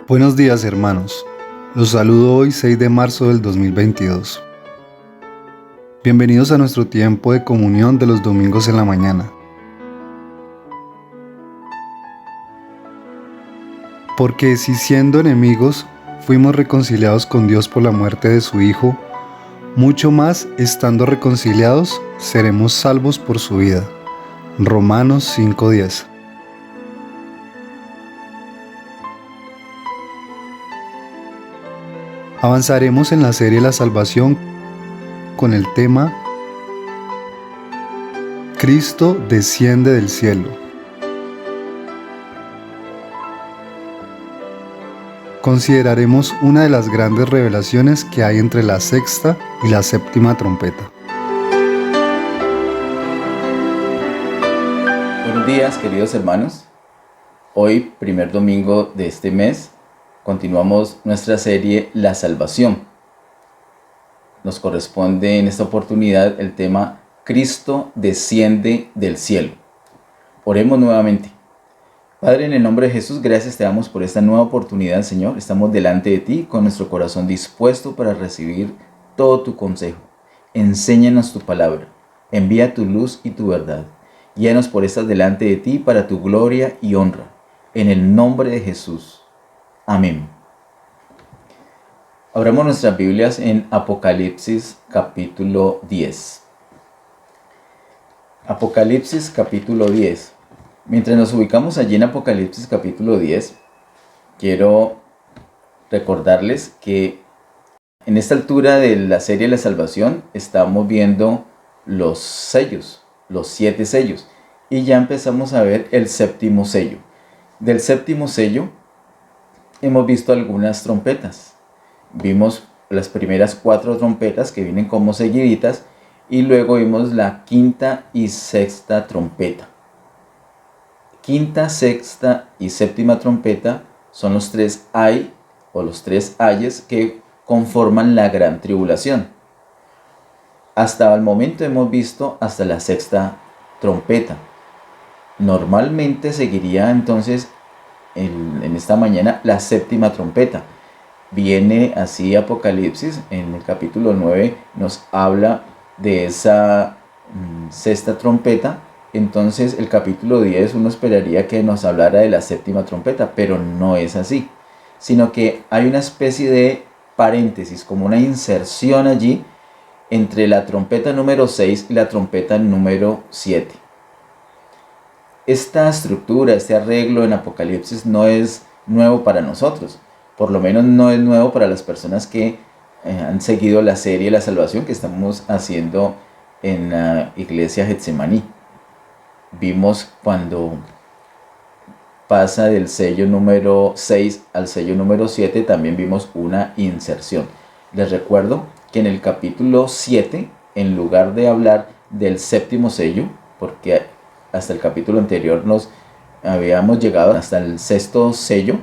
Buenos días, hermanos. Los saludo hoy 6 de marzo del 2022. Bienvenidos a nuestro tiempo de comunión de los domingos en la mañana. Porque si siendo enemigos fuimos reconciliados con Dios por la muerte de su Hijo, mucho más estando reconciliados seremos salvos por su vida. Romanos 5:10. Avanzaremos en la serie La Salvación con el tema Cristo desciende del cielo. Consideraremos una de las grandes revelaciones que hay entre la sexta y la séptima trompeta. Buenos días, queridos hermanos. Hoy, primer domingo de este mes, continuamos nuestra serie La Salvación. Nos corresponde en esta oportunidad el tema Cristo desciende del cielo. Oremos nuevamente. Padre, en el nombre de Jesús, gracias te damos por esta nueva oportunidad, Señor. Estamos delante de ti con nuestro corazón dispuesto para recibir todo tu consejo. Enséñanos tu palabra. Envía tu luz y tu verdad. Guíanos por estas delante de ti para tu gloria y honra. En el nombre de Jesús. Amén. Abramos nuestras Biblias en Apocalipsis capítulo 10. Apocalipsis capítulo 10. Mientras nos ubicamos allí en Apocalipsis capítulo 10, quiero recordarles que en esta altura de la serie La Salvación estamos viendo los sellos, los 7 sellos, y ya empezamos a ver el séptimo sello. Del séptimo sello hemos visto algunas trompetas. Vimos las primeras 4 trompetas que vienen como seguiditas y luego vimos la quinta y sexta trompeta. Quinta, sexta y séptima trompeta son los 3 ay o los 3 ayes que conforman la gran tribulación. Hasta el momento hemos visto hasta la sexta trompeta. Normalmente seguiría entonces en esta mañana la séptima trompeta. Viene así Apocalipsis, en el capítulo 9 nos habla de esa sexta trompeta. Entonces el capítulo 10 uno esperaría que nos hablara de la séptima trompeta, pero no es así, sino que hay una especie de paréntesis, como una inserción allí entre la trompeta número 6 y la trompeta número 7. Esta estructura, este arreglo en Apocalipsis no es nuevo para nosotros, por lo menos no es nuevo para las personas que han seguido la serie La Salvación que estamos haciendo en la iglesia Getsemaní. Vimos cuando pasa del sello número 6 al sello número 7, también vimos una inserción. Les recuerdo que en el capítulo 7, en lugar de hablar del séptimo sello, porque hasta el capítulo anterior nos habíamos llegado hasta el sexto sello,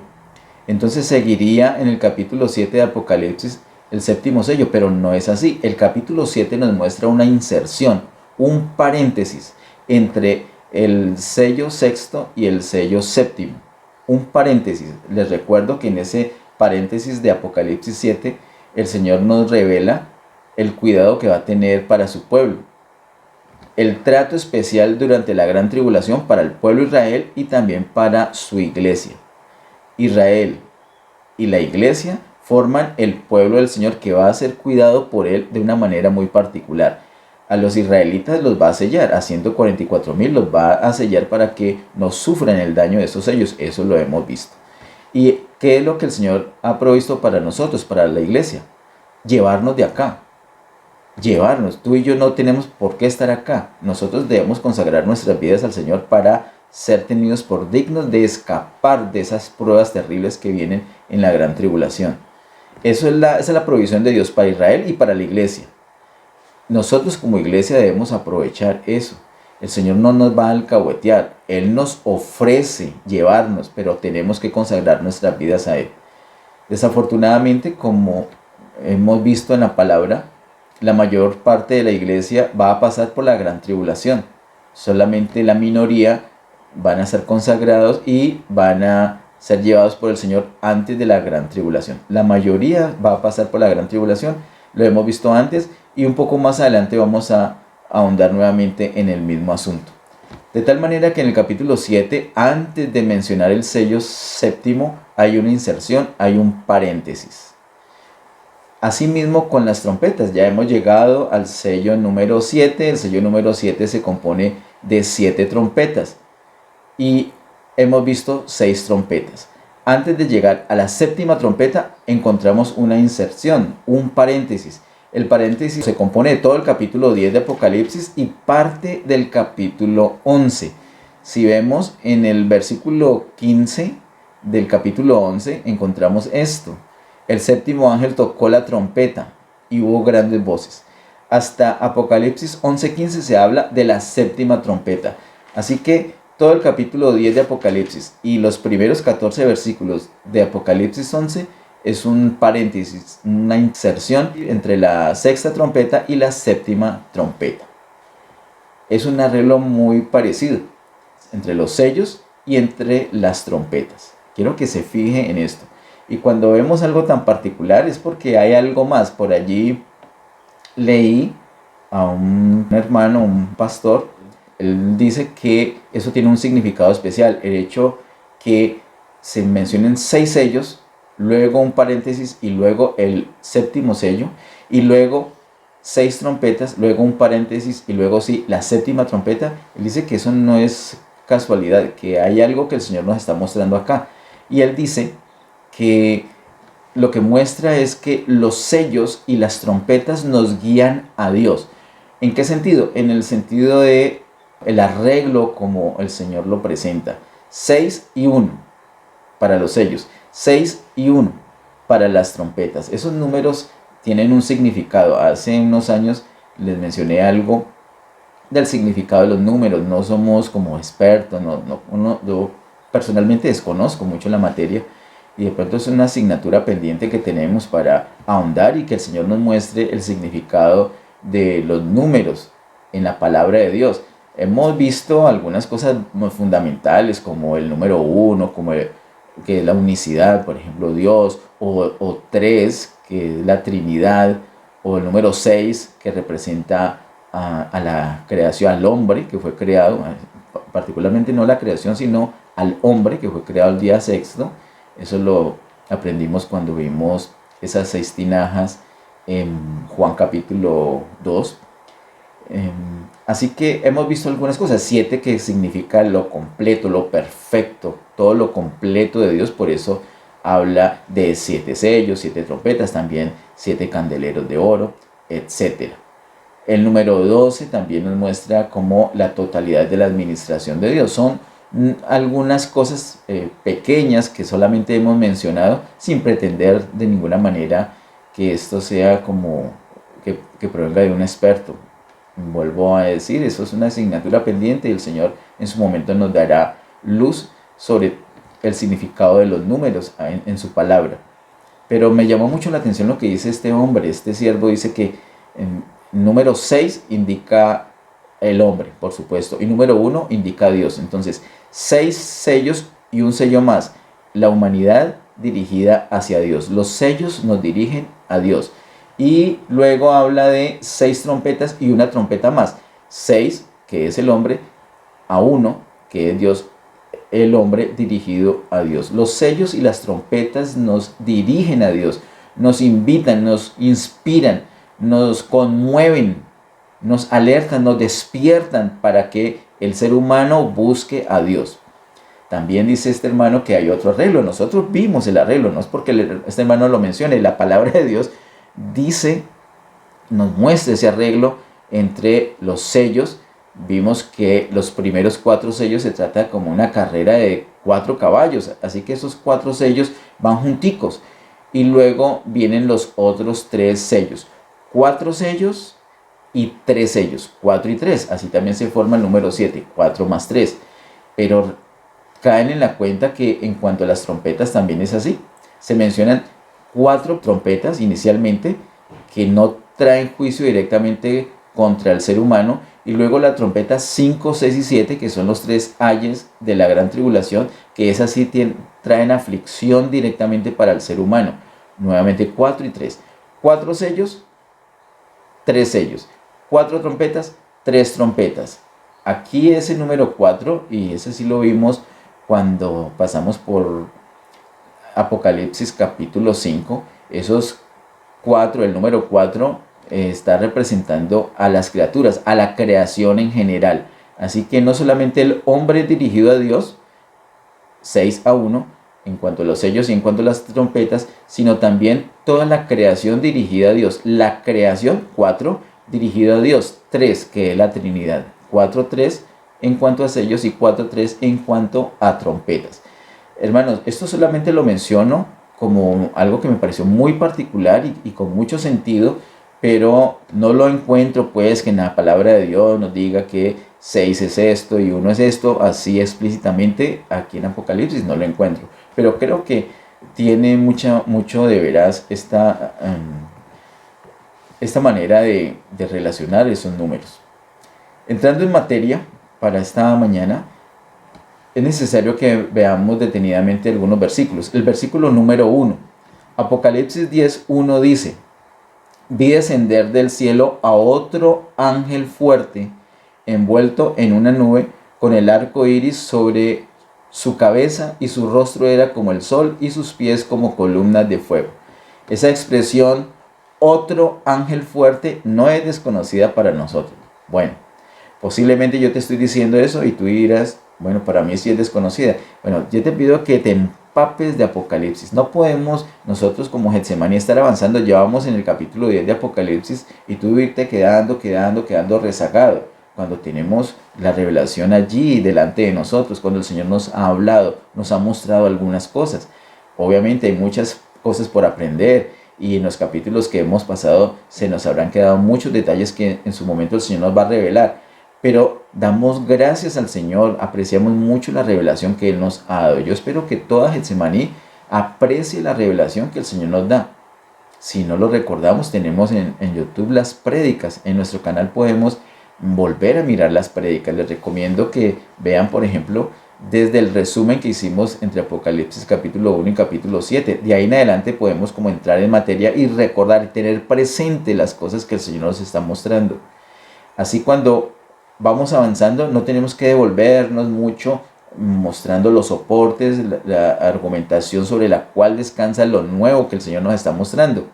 entonces seguiría en el capítulo 7 de Apocalipsis el séptimo sello, pero no es así. El capítulo 7 nos muestra una inserción, un paréntesis entre el sello sexto y el sello séptimo. Un paréntesis. Les recuerdo que en ese paréntesis de Apocalipsis 7, el Señor nos revela el cuidado que va a tener para su pueblo. El trato especial durante la gran tribulación para el pueblo de Israel y también para su iglesia. Israel y la iglesia forman el pueblo del Señor que va a ser cuidado por Él de una manera muy particular. A los israelitas los va a sellar, a 144,000 los va a sellar para que no sufran el daño de esos sellos. Eso lo hemos visto. ¿Y qué es lo que el Señor ha provisto para nosotros, para la iglesia? Llevarnos de acá. Llevarnos. Tú y yo no tenemos por qué estar acá. Nosotros debemos consagrar nuestras vidas al Señor para ser tenidos por dignos de escapar de esas pruebas terribles que vienen en la gran tribulación. Esa es la provisión de Dios para Israel y para la iglesia. Nosotros como iglesia debemos aprovechar eso. El Señor no nos va a alcahuetear. Él nos ofrece llevarnos, pero tenemos que consagrar nuestras vidas a Él. Desafortunadamente, como hemos visto en la palabra, la mayor parte de la iglesia va a pasar por la gran tribulación. Solamente la minoría van a ser consagrados y van a ser llevados por el Señor antes de la gran tribulación. La mayoría va a pasar por la gran tribulación, lo hemos visto antes, y un poco más adelante vamos a ahondar nuevamente en el mismo asunto. De tal manera que en el capítulo 7, antes de mencionar el sello séptimo, hay una inserción, hay un paréntesis. Asimismo con las trompetas, ya hemos llegado al sello número 7. El sello número 7 se compone de 7 trompetas y hemos visto 6 trompetas. Antes de llegar a la séptima trompeta encontramos una inserción, un paréntesis. El paréntesis se compone de todo el capítulo 10 de Apocalipsis y parte del capítulo 11. Si vemos en el versículo 15 del capítulo 11 encontramos esto. El séptimo ángel tocó la trompeta y hubo grandes voces. Hasta Apocalipsis 11:15 se habla de la séptima trompeta. Así que todo el capítulo 10 de Apocalipsis y los primeros 14 versículos de Apocalipsis 11 es un paréntesis, una inserción entre la sexta trompeta y la séptima trompeta. Es un arreglo muy parecido entre los sellos y entre las trompetas. Quiero que se fije en esto. Y cuando vemos algo tan particular es porque hay algo más. Por allí leí a un hermano, un pastor, él dice que eso tiene un significado especial. El hecho que se mencionen 6 sellos, luego un paréntesis y luego el séptimo sello, y luego 6 trompetas, luego un paréntesis y luego sí, la séptima trompeta. Él dice que eso no es casualidad, que hay algo que el Señor nos está mostrando acá. Y él dice que lo que muestra es que los sellos y las trompetas nos guían a Dios. ¿En qué sentido? En el sentido de el arreglo como el Señor lo presenta. 6 y 1 para los sellos, 6 y 1 para las trompetas. Esos números tienen un significado. Hace unos años les mencioné algo del significado de los números. No somos como expertos, yo personalmente desconozco mucho la materia, y de pronto es una asignatura pendiente que tenemos para ahondar y que el Señor nos muestre el significado de los números en la palabra de Dios. Hemos visto algunas cosas muy fundamentales como el número 1, que es la unicidad, por ejemplo, Dios, o 3, que es la Trinidad, o el número 6, que representa a la creación, al hombre que fue creado, particularmente no la creación, sino al hombre que fue creado el día sexto. Eso lo aprendimos cuando vimos esas 6 tinajas en Juan capítulo 2. Así que hemos visto algunas cosas. 7 que significa lo completo, lo perfecto, todo lo completo de Dios. Por eso habla de 7 sellos, 7 trompetas, también 7 candeleros de oro, etc. El número 12 también nos muestra como la totalidad de la administración de Dios. Son algunas cosas pequeñas que solamente hemos mencionado sin pretender de ninguna manera que esto sea como que provenga de un experto. Vuelvo a decir, eso es una asignatura pendiente y el Señor en su momento nos dará luz sobre el significado de los números en su palabra. Pero me llamó mucho la atención lo que dice este hombre, este siervo. Dice que número 6 indica el hombre, por supuesto, y número 1 indica a Dios. Entonces 6 sellos y un sello más, la humanidad dirigida hacia Dios. Los sellos nos dirigen a Dios. Y luego habla de 6 trompetas y una trompeta más. 6, que es el hombre, a 1, que es Dios, el hombre dirigido a Dios. Los sellos y las trompetas nos dirigen a Dios, nos invitan, nos inspiran, nos conmueven, nos alertan, nos despiertan para que el ser humano busque a Dios. También dice este hermano que hay otro arreglo. Nosotros vimos el arreglo, no es porque este hermano lo mencione, la palabra de Dios dice, nos muestra ese arreglo entre los sellos. Vimos que los primeros 4 sellos se trata como una carrera de 4 caballos, así que esos 4 sellos van junticos, y luego vienen los otros 3 sellos, 4 sellos y 3 sellos, 4 y 3, así también se forma el número 7, 4 más 3, pero caen en la cuenta que en cuanto a las trompetas también es así. Se mencionan 4 trompetas inicialmente que no traen juicio directamente contra el ser humano, y luego la trompeta 5, 6 y 7, que son los tres ayes de la gran tribulación, que esas sí traen aflicción directamente para el ser humano. Nuevamente 4 y 3. 4 sellos, 3 sellos. 4 trompetas, 3 trompetas. Aquí ese número 4, y ese sí lo vimos cuando pasamos por Apocalipsis capítulo 5, esos 4, el número 4 está representando a las criaturas, a la creación en general. Así que no solamente el hombre es dirigido a Dios, 6-1, en cuanto a los sellos y en cuanto a las trompetas, sino también toda la creación dirigida a Dios. La creación, 4, dirigida a Dios, 3, que es la Trinidad. 4-3 en cuanto a sellos y 4-3 en cuanto a trompetas. Hermanos, esto solamente lo menciono como algo que me pareció muy particular y con mucho sentido, pero no lo encuentro pues que en la palabra de Dios nos diga que 6 es esto y 1 es esto, así explícitamente aquí en Apocalipsis no lo encuentro. Pero creo que tiene mucho de veras esta manera de relacionar esos números. Entrando en materia para esta mañana, es necesario que veamos detenidamente algunos versículos. El versículo número 1, Apocalipsis 10:1 dice: vi descender del cielo a otro ángel fuerte, envuelto en una nube, con el arco iris sobre su cabeza, y su rostro era como el sol, y sus pies como columnas de fuego. Esa expresión, otro ángel fuerte, no es desconocida para nosotros. Bueno, posiblemente yo te estoy diciendo eso y tú dirás, bueno, para mí sí es desconocida. Bueno, yo te pido que te empapes de Apocalipsis. No podemos nosotros como Getsemaní estar avanzando. Ya vamos en el capítulo 10 de Apocalipsis y tú irte quedando rezagado. Cuando tenemos la revelación allí delante de nosotros, cuando el Señor nos ha hablado, nos ha mostrado algunas cosas. Obviamente hay muchas cosas por aprender y en los capítulos que hemos pasado se nos habrán quedado muchos detalles que en su momento el Señor nos va a revelar. Pero damos gracias al Señor, apreciamos mucho la revelación que Él nos ha dado. Yo espero que toda Getsemaní aprecie la revelación que el Señor nos da. Si no lo recordamos, tenemos en YouTube las prédicas. En nuestro canal podemos volver a mirar las prédicas. Les recomiendo que vean, por ejemplo, desde el resumen que hicimos entre Apocalipsis capítulo 1 y capítulo 7. De ahí en adelante podemos como entrar en materia y recordar y tener presente las cosas que el Señor nos está mostrando. Así cuando vamos avanzando, no tenemos que devolvernos mucho mostrando los soportes, la argumentación sobre la cual descansa lo nuevo que el Señor nos está mostrando.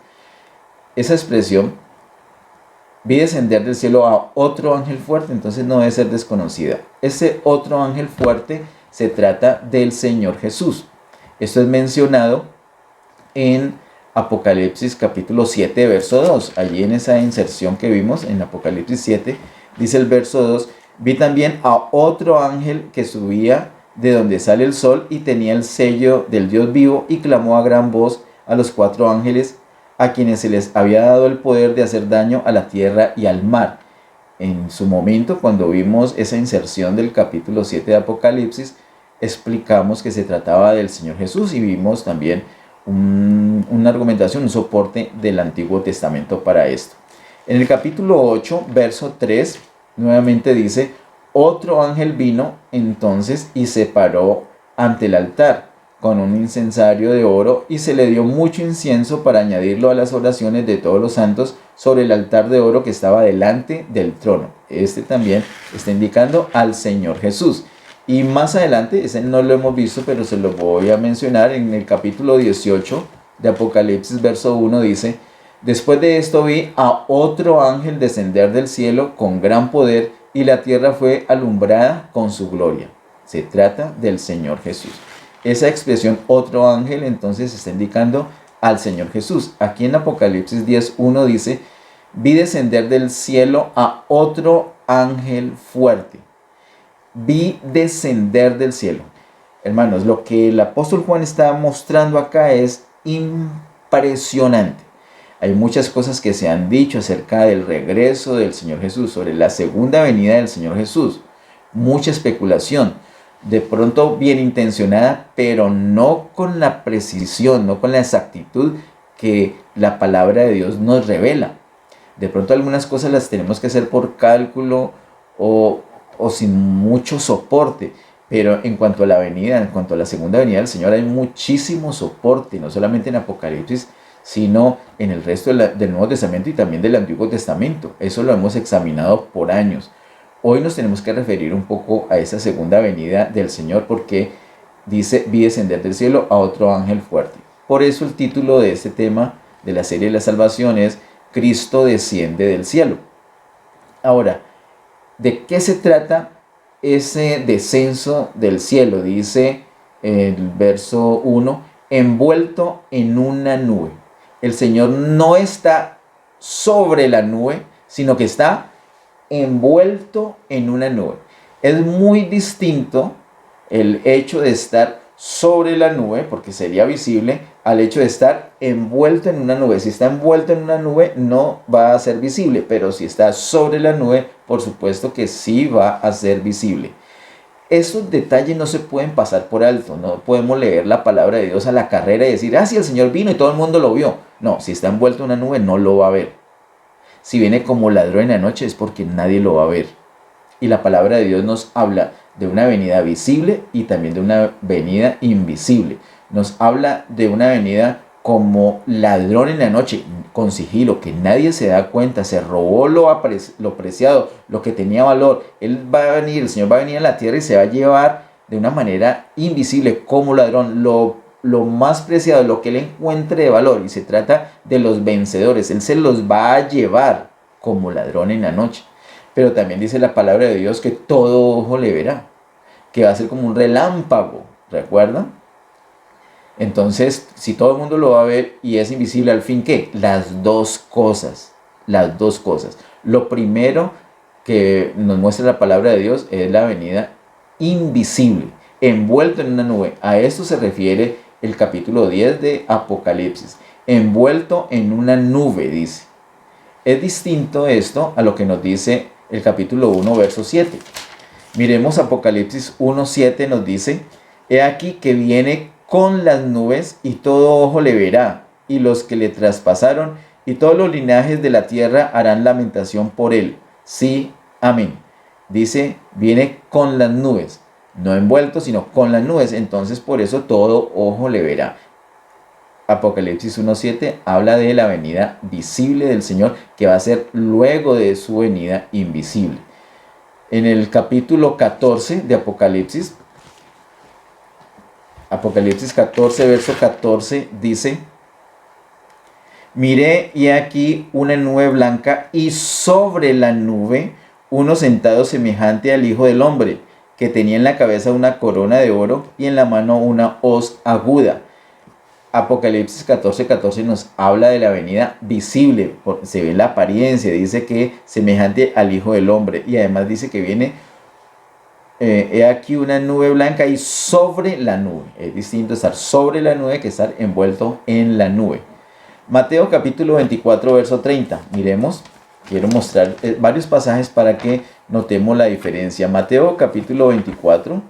Esa expresión, vi descender del cielo a otro ángel fuerte, entonces no debe ser desconocida. Ese otro ángel fuerte se trata del Señor Jesús. Esto es mencionado en Apocalipsis capítulo 7, verso 2. Allí en esa inserción que vimos en Apocalipsis 7, dice el verso 2, vi también a otro ángel que subía de donde sale el sol y tenía el sello del Dios vivo y clamó a gran voz a los 4 ángeles a quienes se les había dado el poder de hacer daño a la tierra y al mar. En su momento, cuando vimos esa inserción del capítulo 7 de Apocalipsis, explicamos que se trataba del Señor Jesús y vimos también una argumentación, un soporte del Antiguo Testamento para esto. En el capítulo 8, verso 3, nuevamente dice, otro ángel vino entonces y se paró ante el altar con un incensario de oro y se le dio mucho incienso para añadirlo a las oraciones de todos los santos sobre el altar de oro que estaba delante del trono. Este también está indicando al Señor Jesús. Y más adelante, ese no lo hemos visto, pero se lo voy a mencionar en el capítulo 18 de Apocalipsis, verso 1, dice, después de esto vi a otro ángel descender del cielo con gran poder y la tierra fue alumbrada con su gloria. Se trata del Señor Jesús. Esa expresión otro ángel entonces está indicando al Señor Jesús. Aquí en Apocalipsis 10:1 dice, vi descender del cielo a otro ángel fuerte. Vi descender del cielo. Hermanos, lo que el apóstol Juan está mostrando acá es impresionante. Hay muchas cosas que se han dicho acerca del regreso del Señor Jesús, sobre la segunda venida del Señor Jesús. Mucha especulación, de pronto bien intencionada, pero no con la precisión, no con la exactitud que la palabra de Dios nos revela. De pronto algunas cosas las tenemos que hacer por cálculo o sin mucho soporte. Pero en cuanto a la venida, en cuanto a la segunda venida del Señor, hay muchísimo soporte, no solamente en Apocalipsis, sino en el resto del Nuevo Testamento y también del Antiguo Testamento. Eso lo hemos examinado por años. Hoy nos tenemos que referir un poco a esa segunda venida del Señor, porque dice: vi descender del cielo a otro ángel fuerte. Por eso el título de este tema de la serie de la salvación es Cristo desciende del cielo. Ahora, ¿de qué se trata ese descenso del cielo? Dice el verso 1, envuelto en una nube. El Señor no está sobre la nube, sino que está envuelto en una nube. Es muy distinto el hecho de estar sobre la nube, porque sería visible, al hecho de estar envuelto en una nube. Si está envuelto en una nube, no va a ser visible, pero si está sobre la nube, por supuesto que sí va a ser visible. Esos detalles no se pueden pasar por alto. No podemos leer la palabra de Dios a la carrera y decir: ah, sí, el Señor vino y todo el mundo lo vio. No, si está envuelto en una nube, no lo va a ver. Si viene como ladrón en la noche, es porque nadie lo va a ver. Y la palabra de Dios nos habla de una venida visible y también de una venida invisible. Nos habla de una venida como ladrón en la noche, con sigilo, que nadie se da cuenta, se robó lo preciado, lo que tenía valor. Él va a venir, el Señor va a venir a la tierra y se va a llevar de una manera invisible como ladrón lo más preciado, lo que él encuentre de valor. Y se trata de los vencedores. Él se los va a llevar como ladrón en la noche. Pero también dice la palabra de Dios que todo ojo le verá, que va a ser como un relámpago, ¿recuerdan? Entonces, si todo el mundo lo va a ver y es invisible, ¿al fin qué? Las dos cosas. Lo primero que nos muestra la palabra de Dios es la venida invisible, envuelto en una nube. A esto se refiere el capítulo 10 de Apocalipsis. Envuelto en una nube, dice. Es distinto esto a lo que nos dice el capítulo 1, verso 7. Miremos Apocalipsis 1, 7, nos dice: he aquí que viene con las nubes y todo ojo le verá, y los que le traspasaron y todos los linajes de la tierra harán lamentación por él. Sí, amén. Dice, viene con las nubes, no envuelto, sino con las nubes. Entonces por eso todo ojo le verá. Apocalipsis 1.7 habla de la venida visible del Señor, que va a ser luego de su venida invisible. En el capítulo 14 de Apocalipsis 14, verso 14, dice: miré y aquí una nube blanca, y sobre la nube uno sentado semejante al Hijo del Hombre, que tenía en la cabeza una corona de oro y en la mano una hoz aguda. Apocalipsis 14:14 nos habla de la venida visible, se ve la apariencia, dice que semejante al Hijo del Hombre, y además dice que viene, he aquí una nube blanca y sobre la nube. Es distinto estar sobre la nube que estar envuelto en la nube. Mateo capítulo 24, verso 30. Miremos, quiero mostrar varios pasajes para que notemos la diferencia. Mateo capítulo 24,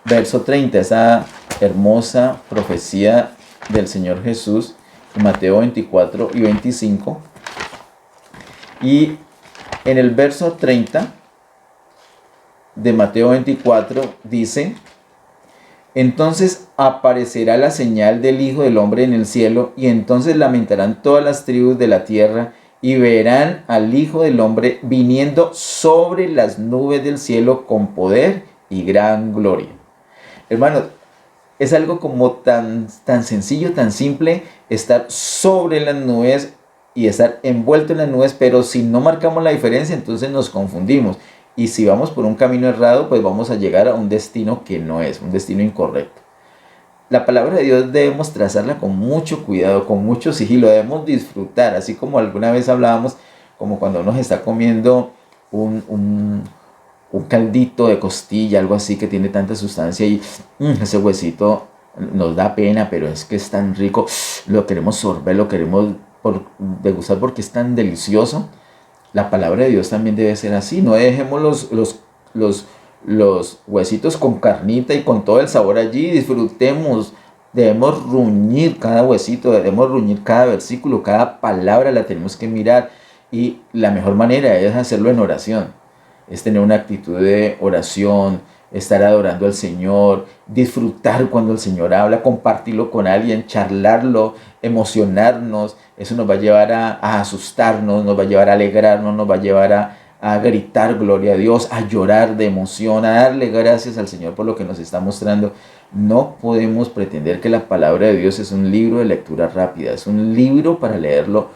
verso 30, esa hermosa profecía del Señor Jesús, Mateo 24 y 25. Y en el verso 30 de Mateo 24 dice: entonces aparecerá la señal del Hijo del Hombre en el cielo, y entonces lamentarán todas las tribus de la tierra, y verán al Hijo del Hombre viniendo sobre las nubes del cielo con poder y gran gloria. Hermanos, es algo como tan sencillo, tan simple, estar sobre las nubes y estar envuelto en las nubes, pero si no marcamos la diferencia, entonces nos confundimos. Y si vamos por un camino errado, pues vamos a llegar a un destino que no es, un destino incorrecto. La palabra de Dios debemos trazarla con mucho cuidado, con mucho sigilo, debemos disfrutar, así como alguna vez hablábamos, como cuando uno se está comiendo un caldito de costilla, algo así que tiene tanta sustancia y ese huesito nos da pena, pero es que es tan rico, lo queremos sorber, lo queremos degustar porque es tan delicioso. La palabra de Dios también debe ser así. No dejemos los huesitos con carnita y con todo el sabor allí. Disfrutemos. Debemos ruñir cada huesito, debemos ruñir cada versículo, cada palabra la tenemos que mirar. Y la mejor manera es hacerlo en oración. es tener una actitud de oración, estar adorando al Señor, disfrutar cuando el Señor habla, compartirlo con alguien, charlarlo, emocionarnos. Eso nos va a llevar a asustarnos, nos va a llevar a alegrarnos, nos va a llevar a gritar gloria a Dios, a llorar de emoción, a darle gracias al Señor por lo que nos está mostrando. No podemos pretender que la palabra de Dios es un libro de lectura rápida, es un libro para leerlo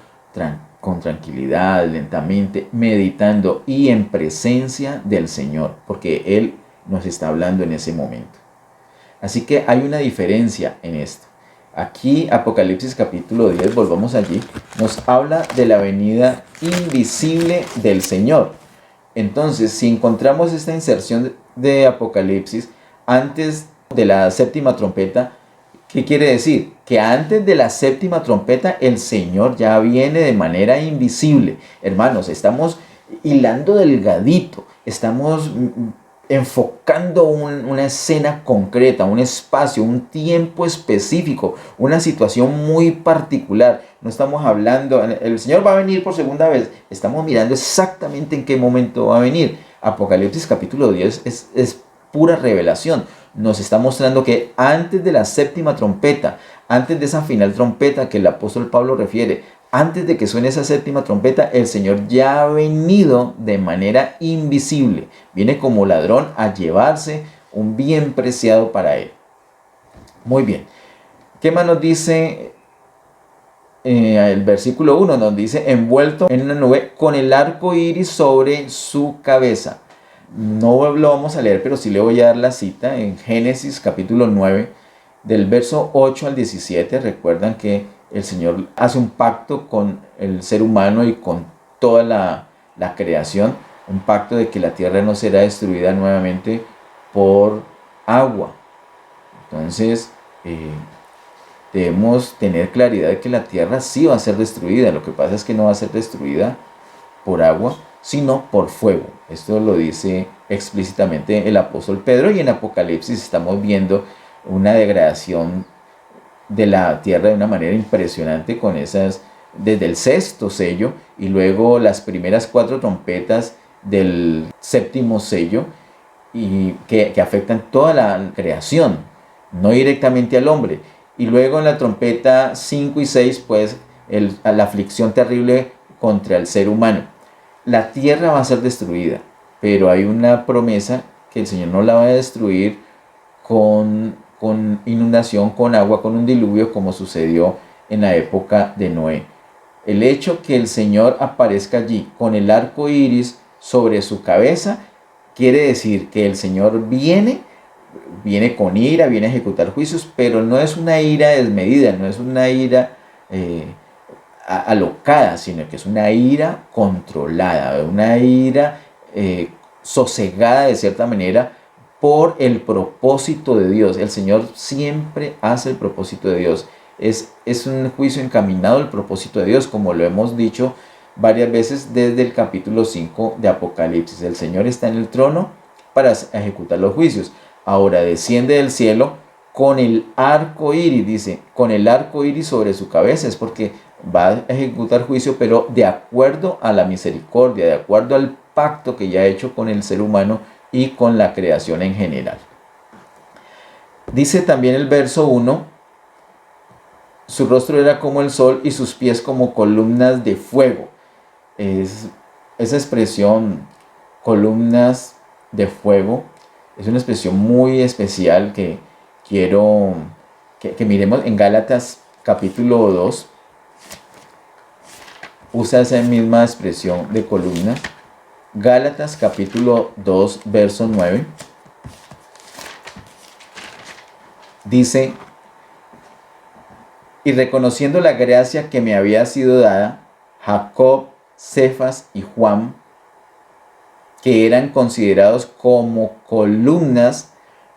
con tranquilidad, lentamente, meditando y en presencia del Señor, porque Él nos está hablando en ese momento. Así que hay una diferencia en esto. Aquí Apocalipsis capítulo 10, volvamos allí, nos habla de la venida invisible del Señor. Entonces, si encontramos esta inserción de Apocalipsis antes de la séptima trompeta, ¿qué quiere decir? Que antes de la séptima trompeta el Señor ya viene de manera invisible. Hermanos, estamos hilando delgadito, estamos enfocando una escena concreta, un espacio, un tiempo específico, una situación muy particular. No estamos hablando, el Señor va a venir por segunda vez, estamos mirando exactamente en qué momento va a venir. Apocalipsis capítulo 10 es pura revelación. Nos está mostrando que antes de la séptima trompeta, antes de esa final trompeta que el apóstol Pablo refiere, antes de que suene esa séptima trompeta, el Señor ya ha venido de manera invisible. Viene como ladrón a llevarse un bien preciado para él. Muy bien. ¿Qué más nos dice el versículo 1? Nos dice, envuelto en una nube con el arco iris sobre su cabeza. No lo vamos a leer, pero sí le voy a dar la cita en Génesis capítulo 9, del verso 8 al 17. Recuerdan que el Señor hace un pacto con el ser humano y con toda la creación, un pacto de que la tierra no será destruida nuevamente por agua. Entonces, debemos tener claridad de que la tierra sí va a ser destruida. Lo que pasa es que no va a ser destruida por agua, sino por fuego. Esto lo dice explícitamente el apóstol Pedro, y en Apocalipsis estamos viendo una degradación de la tierra de una manera impresionante con esas, desde el sexto sello y luego las primeras 4 trompetas del séptimo sello, y que afectan toda la creación, no directamente al hombre. Y luego en la trompeta 5 y 6, pues la aflicción terrible contra el ser humano. La tierra va a ser destruida, pero hay una promesa que el Señor no la va a destruir con inundación, con agua, con un diluvio, como sucedió en la época de Noé. El hecho que el Señor aparezca allí con el arco iris sobre su cabeza quiere decir que el Señor viene con ira, viene a ejecutar juicios, pero no es una ira desmedida, no es una ira alocada, sino que es una ira controlada, una ira sosegada de cierta manera por el propósito de Dios. El Señor siempre hace el propósito de Dios. Es un juicio encaminado al propósito de Dios, como lo hemos dicho varias veces desde el capítulo 5 de Apocalipsis. El Señor está en el trono para ejecutar los juicios. Ahora desciende del cielo con el arco iris, dice, con el arco iris sobre su cabeza. Es porque va a ejecutar juicio, pero de acuerdo a la misericordia, de acuerdo al pacto que ya ha hecho con el ser humano y con la creación en general. Dice también el verso 1, su rostro era como el sol y sus pies como columnas de fuego. Esa expresión, columnas de fuego, es una expresión muy especial que quiero que miremos en Gálatas capítulo 2. Usa esa misma expresión de columna. Gálatas capítulo 2, verso 9. Dice, y reconociendo la gracia que me había sido dada, Jacob, Cefas y Juan, que eran considerados como columnas,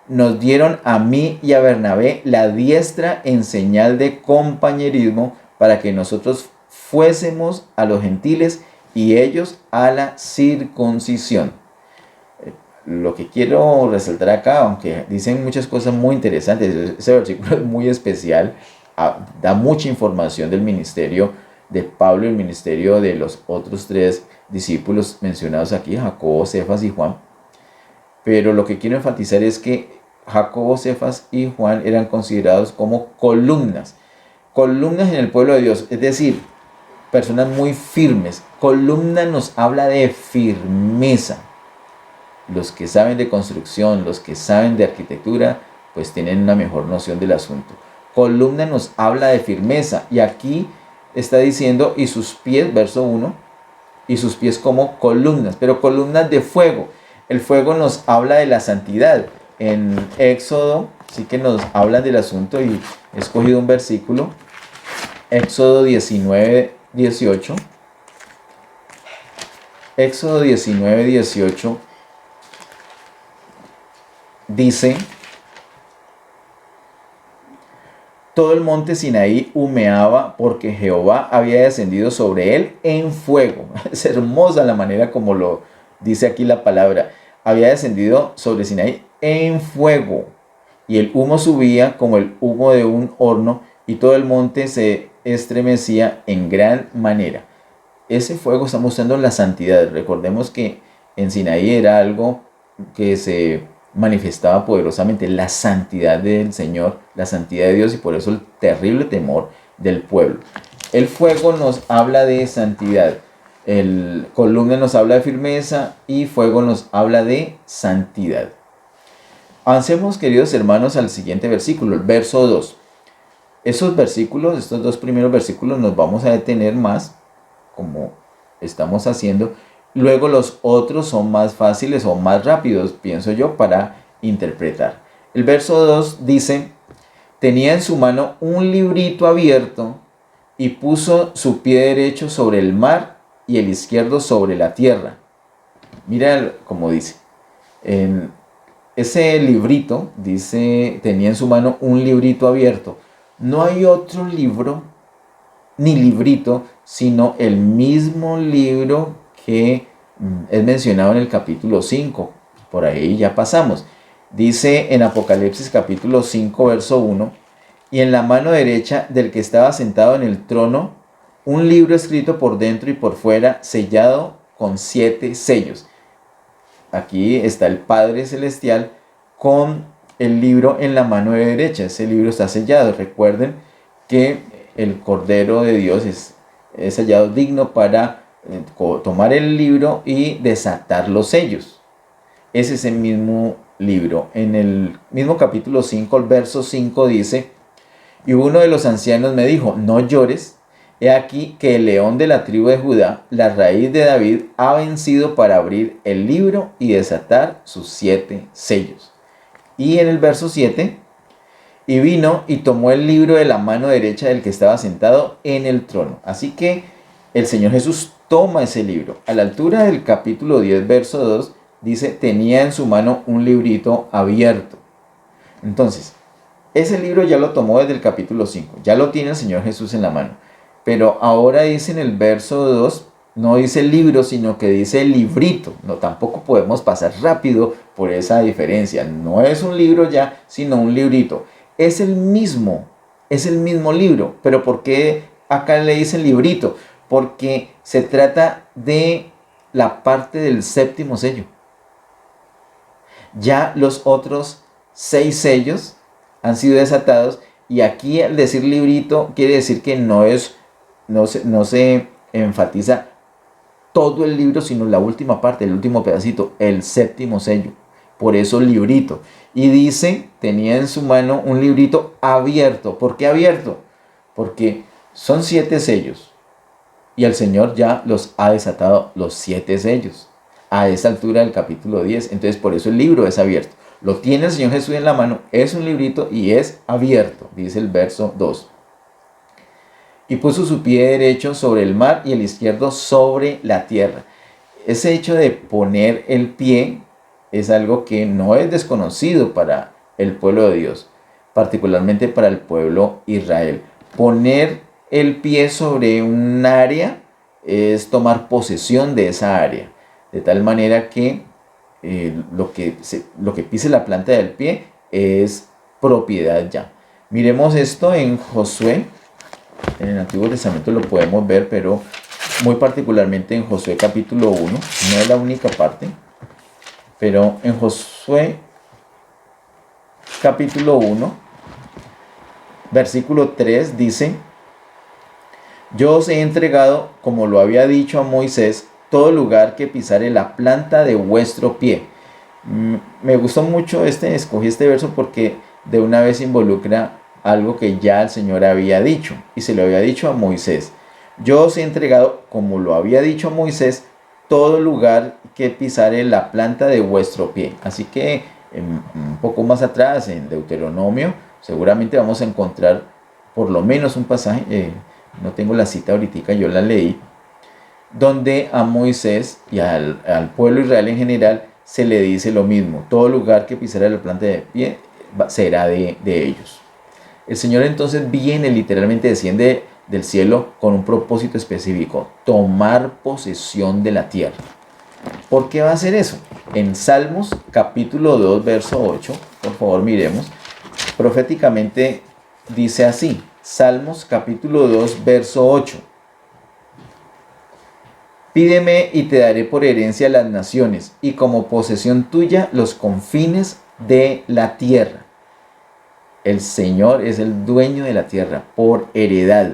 nos dieron a mí y a Bernabé la diestra en señal de compañerismo, para que nosotros fuésemos a los gentiles y ellos a la circuncisión. Lo que quiero resaltar acá, aunque dicen muchas cosas muy interesantes, ese versículo es muy especial, da mucha información del ministerio de Pablo y el ministerio de los otros 3 discípulos mencionados aquí, Jacobo, Cefas y Juan. Pero lo que quiero enfatizar es que Jacobo, Cefas y Juan eran considerados como columnas. Columnas en el pueblo de Dios, es decir, personas muy firmes. Columna nos habla de firmeza. Los que saben de construcción, los que saben de arquitectura, pues tienen una mejor noción del asunto. Columna nos habla de firmeza. Y aquí está diciendo, y sus pies, verso 1, y sus pies como columnas, pero columnas de fuego. El fuego nos habla de la santidad. En Éxodo sí que nos habla del asunto y he escogido un versículo. Éxodo 19, 18. Éxodo 19, 18 dice: todo el monte Sinaí humeaba porque Jehová había descendido sobre él en fuego. Es hermosa la manera como lo dice aquí la palabra. Había descendido sobre Sinaí en fuego. Y el humo subía como el humo de un horno y todo el monte se estremecía en gran manera. Ese fuego está mostrando la santidad. Recordemos que en Sinaí era algo que se manifestaba poderosamente, la santidad del Señor, la santidad de Dios, y por eso el terrible temor del pueblo. El fuego nos habla de santidad, el columna nos habla de firmeza y fuego nos habla de santidad. Avancemos, queridos hermanos, al siguiente versículo, el verso 2. Esos versículos, estos dos primeros versículos, nos vamos a detener más, como estamos haciendo. Luego los otros son más fáciles o más rápidos, pienso yo, para interpretar. El verso 2 dice: tenía en su mano un librito abierto y puso su pie derecho sobre el mar y el izquierdo sobre la tierra. Mira cómo dice. En ese librito, dice, tenía en su mano un librito abierto. No hay otro libro ni librito, sino el mismo libro que es mencionado en el capítulo 5. Por ahí ya pasamos. Dice en Apocalipsis capítulo 5, verso 1: y en la mano derecha del que estaba sentado en el trono, un libro escrito por dentro y por fuera, sellado con 7 sellos. Aquí está el Padre Celestial con el libro en la mano derecha. Ese libro está sellado. Recuerden que el Cordero de Dios es hallado digno para tomar el libro y desatar los sellos. Es ese mismo libro. En el mismo capítulo 5, el verso 5 dice: y uno de los ancianos me dijo: no llores, he aquí que el león de la tribu de Judá, la raíz de David, ha vencido para abrir el libro y desatar sus 7 sellos. Y en el verso 7: y vino y tomó el libro de la mano derecha del que estaba sentado en el trono. Así que el Señor Jesús toma ese libro. A la altura del capítulo 10, verso 2, dice: tenía en su mano un librito abierto. Entonces, ese libro ya lo tomó desde el capítulo 5. Ya lo tiene el Señor Jesús en la mano. Pero ahora dice en el verso 2, no dice libro, sino que dice librito. No, tampoco podemos pasar rápido por esa diferencia. No es un libro ya, sino un librito. Es el mismo libro. Pero ¿por qué acá le dicen librito? Porque se trata de la parte del 7º sello. Ya los otros 6 sellos han sido desatados, y aquí al decir librito quiere decir que no se enfatiza todo el libro, sino la última parte, el último pedacito, el 7º sello. Por eso librito. Y dice, tenía en su mano un librito abierto. ¿Por qué abierto? Porque son 7 sellos. Y el Señor ya los ha desatado, los 7 sellos, a esa altura del capítulo 10. Entonces por eso el libro es abierto. Lo tiene el Señor Jesús en la mano, es un librito y es abierto, dice el verso 2. Y puso su pie derecho sobre el mar y el izquierdo sobre la tierra. Ese hecho de poner el pie es algo que no es desconocido para el pueblo de Dios, particularmente para el pueblo Israel. Poner el pie sobre un área es tomar posesión de esa área, de tal manera que lo que pise la planta del pie es propiedad ya. Miremos esto en Josué. En el Antiguo Testamento lo podemos ver, pero muy particularmente en Josué capítulo 1, no es la única parte, pero en Josué capítulo 1, versículo 3 dice: yo os he entregado, como lo había dicho a Moisés, todo lugar que pisare la planta de vuestro pie. Me gustó mucho escogí este verso porque de una vez involucra algo que ya el Señor había dicho, y se lo había dicho a Moisés. Yo os he entregado, como lo había dicho a Moisés, todo lugar que pisare la planta de vuestro pie. Así que un poco más atrás, en Deuteronomio, seguramente vamos a encontrar por lo menos un pasaje, no tengo la cita ahorita, yo la leí, donde a Moisés y al pueblo Israel en general se le dice lo mismo: todo lugar que pisara la planta de pie será de ellos. El Señor entonces viene, literalmente desciende del cielo con un propósito específico: tomar posesión de la tierra. ¿Por qué va a hacer eso? En Salmos capítulo 2, verso 8, por favor miremos, proféticamente dice así: Salmos capítulo 2, verso 8. Pídeme y te daré por herencia las naciones, y como posesión tuya los confines de la tierra. El Señor es el dueño de la tierra por heredad.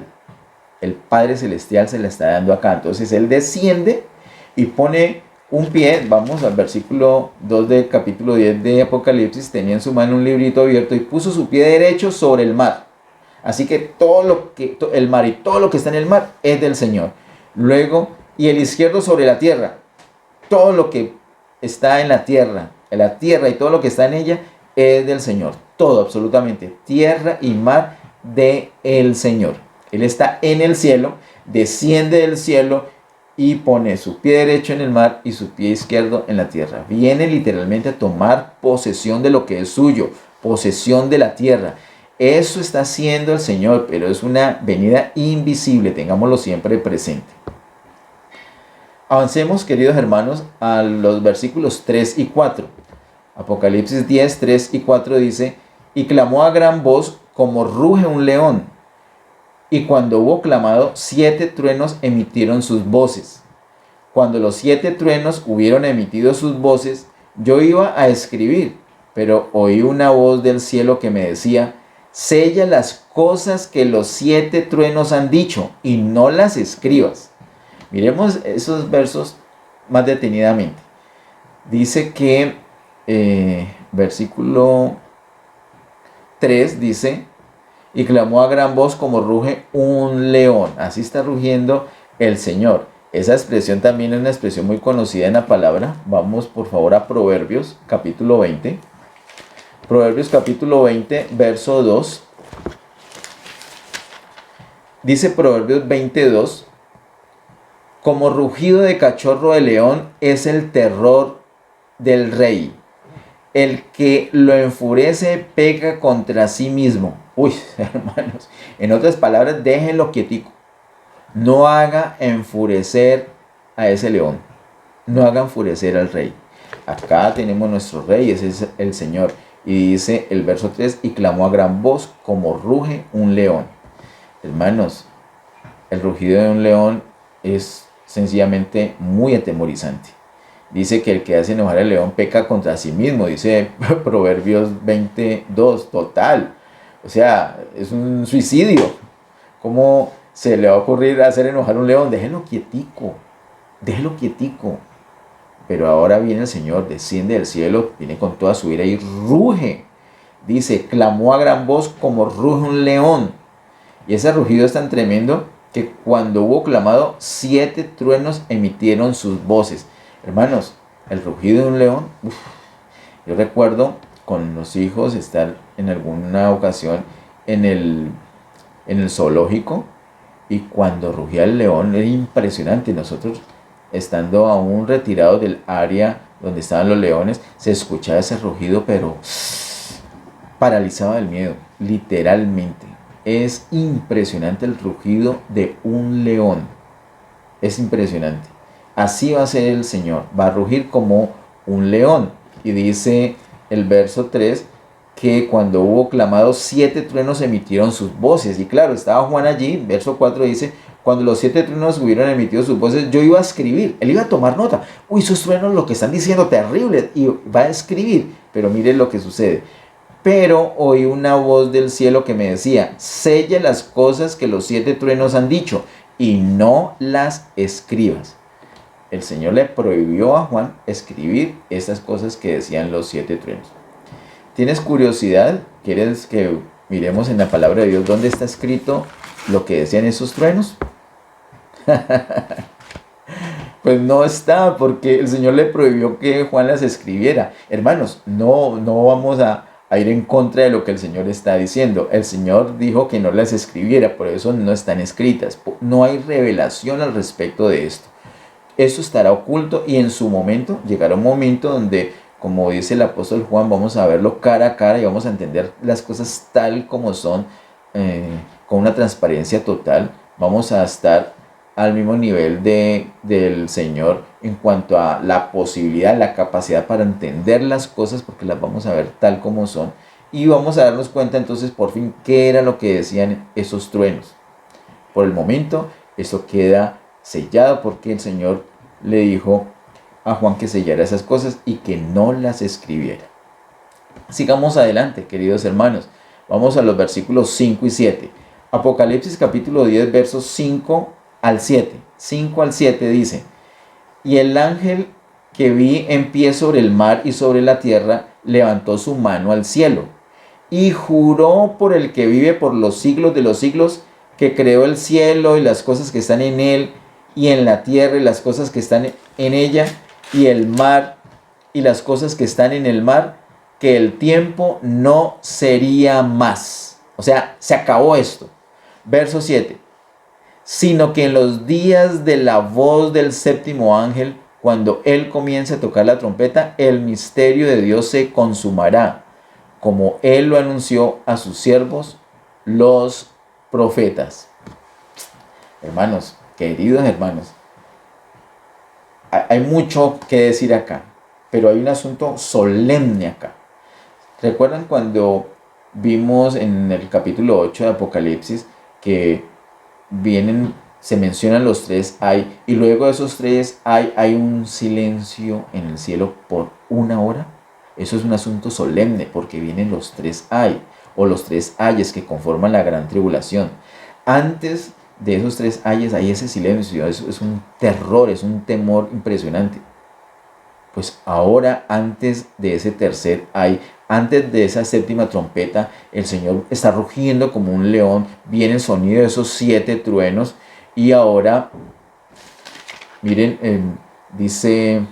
El Padre Celestial se la está dando acá. Entonces Él desciende y pone un pie. Vamos al versículo 2 del capítulo 10 de Apocalipsis. Tenía en su mano un librito abierto y puso su pie derecho sobre el mar. Así que el mar y todo lo que está en el mar es del Señor. Luego, y el izquierdo sobre la tierra. Todo lo que está en la tierra y todo lo que está en ella es del Señor. Todo, absolutamente. Tierra y mar de el Señor. Él está en el cielo, desciende del cielo y pone su pie derecho en el mar y su pie izquierdo en la tierra. Viene literalmente a tomar posesión de lo que es suyo, posesión de la tierra. Eso está haciendo el Señor, pero es una venida invisible, tengámoslo siempre presente. Avancemos, queridos hermanos, a los versículos 3 y 4. Apocalipsis 10, 3 y 4 dice: y clamó a gran voz como ruge un león. Y cuando hubo clamado, 7 truenos emitieron sus voces. Cuando los 7 truenos hubieron emitido sus voces, yo iba a escribir, pero oí una voz del cielo que me decía: sella las cosas que los 7 truenos han dicho y no las escribas. Miremos esos versos más detenidamente. Dice que, versículo 3 dice: y clamó a gran voz como ruge un león. Así está rugiendo el Señor. Esa expresión también es una expresión muy conocida en la palabra. Vamos por favor a Proverbios capítulo 20. Proverbios capítulo 20, verso 2. Dice Proverbios 22: como rugido de cachorro de león es el terror del rey. El que lo enfurece peca contra sí mismo. Uy, hermanos, en otras palabras, déjenlo quietico. No haga enfurecer a ese león. No haga enfurecer al rey. Acá tenemos nuestro rey, ese es el Señor. Y dice el verso 3: y clamó a gran voz como ruge un león. Hermanos, el rugido de un león es sencillamente muy atemorizante. Dice que el que hace enojar al león peca contra sí mismo, dice Proverbios 22, total. O sea, es un suicidio. ¿Cómo se le va a ocurrir hacer enojar a un león? Déjelo quietico, déjelo quietico. Pero ahora viene el Señor, desciende del cielo, viene con toda su ira y ruge. Dice, clamó a gran voz como ruge un león. Y ese rugido es tan tremendo que cuando hubo clamado, 7 truenos emitieron sus voces. Hermanos, el rugido de un león, yo recuerdo con los hijos estar en alguna ocasión en el zoológico, y cuando rugía el león era impresionante. Nosotros, estando aún retirados del área donde estaban los leones, se escuchaba ese rugido, pero paralizaba del miedo, literalmente. Es impresionante el rugido de un león. Es impresionante. Así va a ser el Señor. Va a rugir como un león. Y dice el verso 3 que cuando hubo clamado, 7 truenos emitieron sus voces. Y claro, estaba Juan allí. Verso 4 dice: cuando los 7 truenos hubieron emitido sus voces, yo iba a escribir, él iba a tomar nota. Uy, esos truenos lo que están diciendo, terrible, y va a escribir. Pero mire lo que sucede. Pero oí una voz del cielo que me decía, sella las cosas que los 7 truenos han dicho y no las escribas. El Señor le prohibió a Juan escribir esas cosas que decían los 7 truenos. ¿Tienes curiosidad? ¿Quieres que miremos en la palabra de Dios dónde está escrito lo que decían esos truenos? Pues no está, porque el Señor le prohibió que Juan las escribiera. Hermanos, no vamos a ir en contra de lo que el Señor está diciendo. El Señor dijo que no las escribiera, por eso no están escritas. No hay revelación al respecto de esto. Eso estará oculto y en su momento, llegará un momento donde, como dice el apóstol Juan, vamos a verlo cara a cara y vamos a entender las cosas tal como son, con una transparencia total. Vamos a estar al mismo nivel del Señor en cuanto a la posibilidad, la capacidad para entender las cosas, porque las vamos a ver tal como son. Y vamos a darnos cuenta entonces por fin qué era lo que decían esos truenos. Por el momento eso queda sellado porque el Señor le dijo a Juan que sellara esas cosas y que no las escribiera. Sigamos adelante, queridos hermanos. Vamos a los versículos 5 y 7. Apocalipsis capítulo 10, versos 5 al 7. 5 al 7 dice: y el ángel que vi en pie sobre el mar y sobre la tierra levantó su mano al cielo y juró por el que vive por los siglos de los siglos, que creó el cielo y las cosas que están en él, y en la tierra y las cosas que están en ella, y el mar y las cosas que están en el mar, que el tiempo no sería más. O sea, se acabó esto. Verso 7. Sino que en los días de la voz del séptimo ángel, cuando él comience a tocar la trompeta, el misterio de Dios se consumará, como él lo anunció a sus siervos, los profetas. Hermanos, queridos hermanos, hay mucho que decir acá, pero hay un asunto solemne acá. ¿Recuerdan cuando vimos en el capítulo 8 de Apocalipsis que se mencionan los 3 ay, y luego de esos 3 hay un silencio en el cielo por 1 hora? Eso es un asunto solemne porque vienen los 3 ay, o los 3 ayes que conforman la gran tribulación. Antes de esos 3 ayes hay ese silencio, es un terror, es un temor impresionante. Pues ahora, antes de ese tercer ay, antes de esa séptima trompeta, el Señor está rugiendo como un león, viene el sonido de esos 7 truenos, y ahora, miren, dice,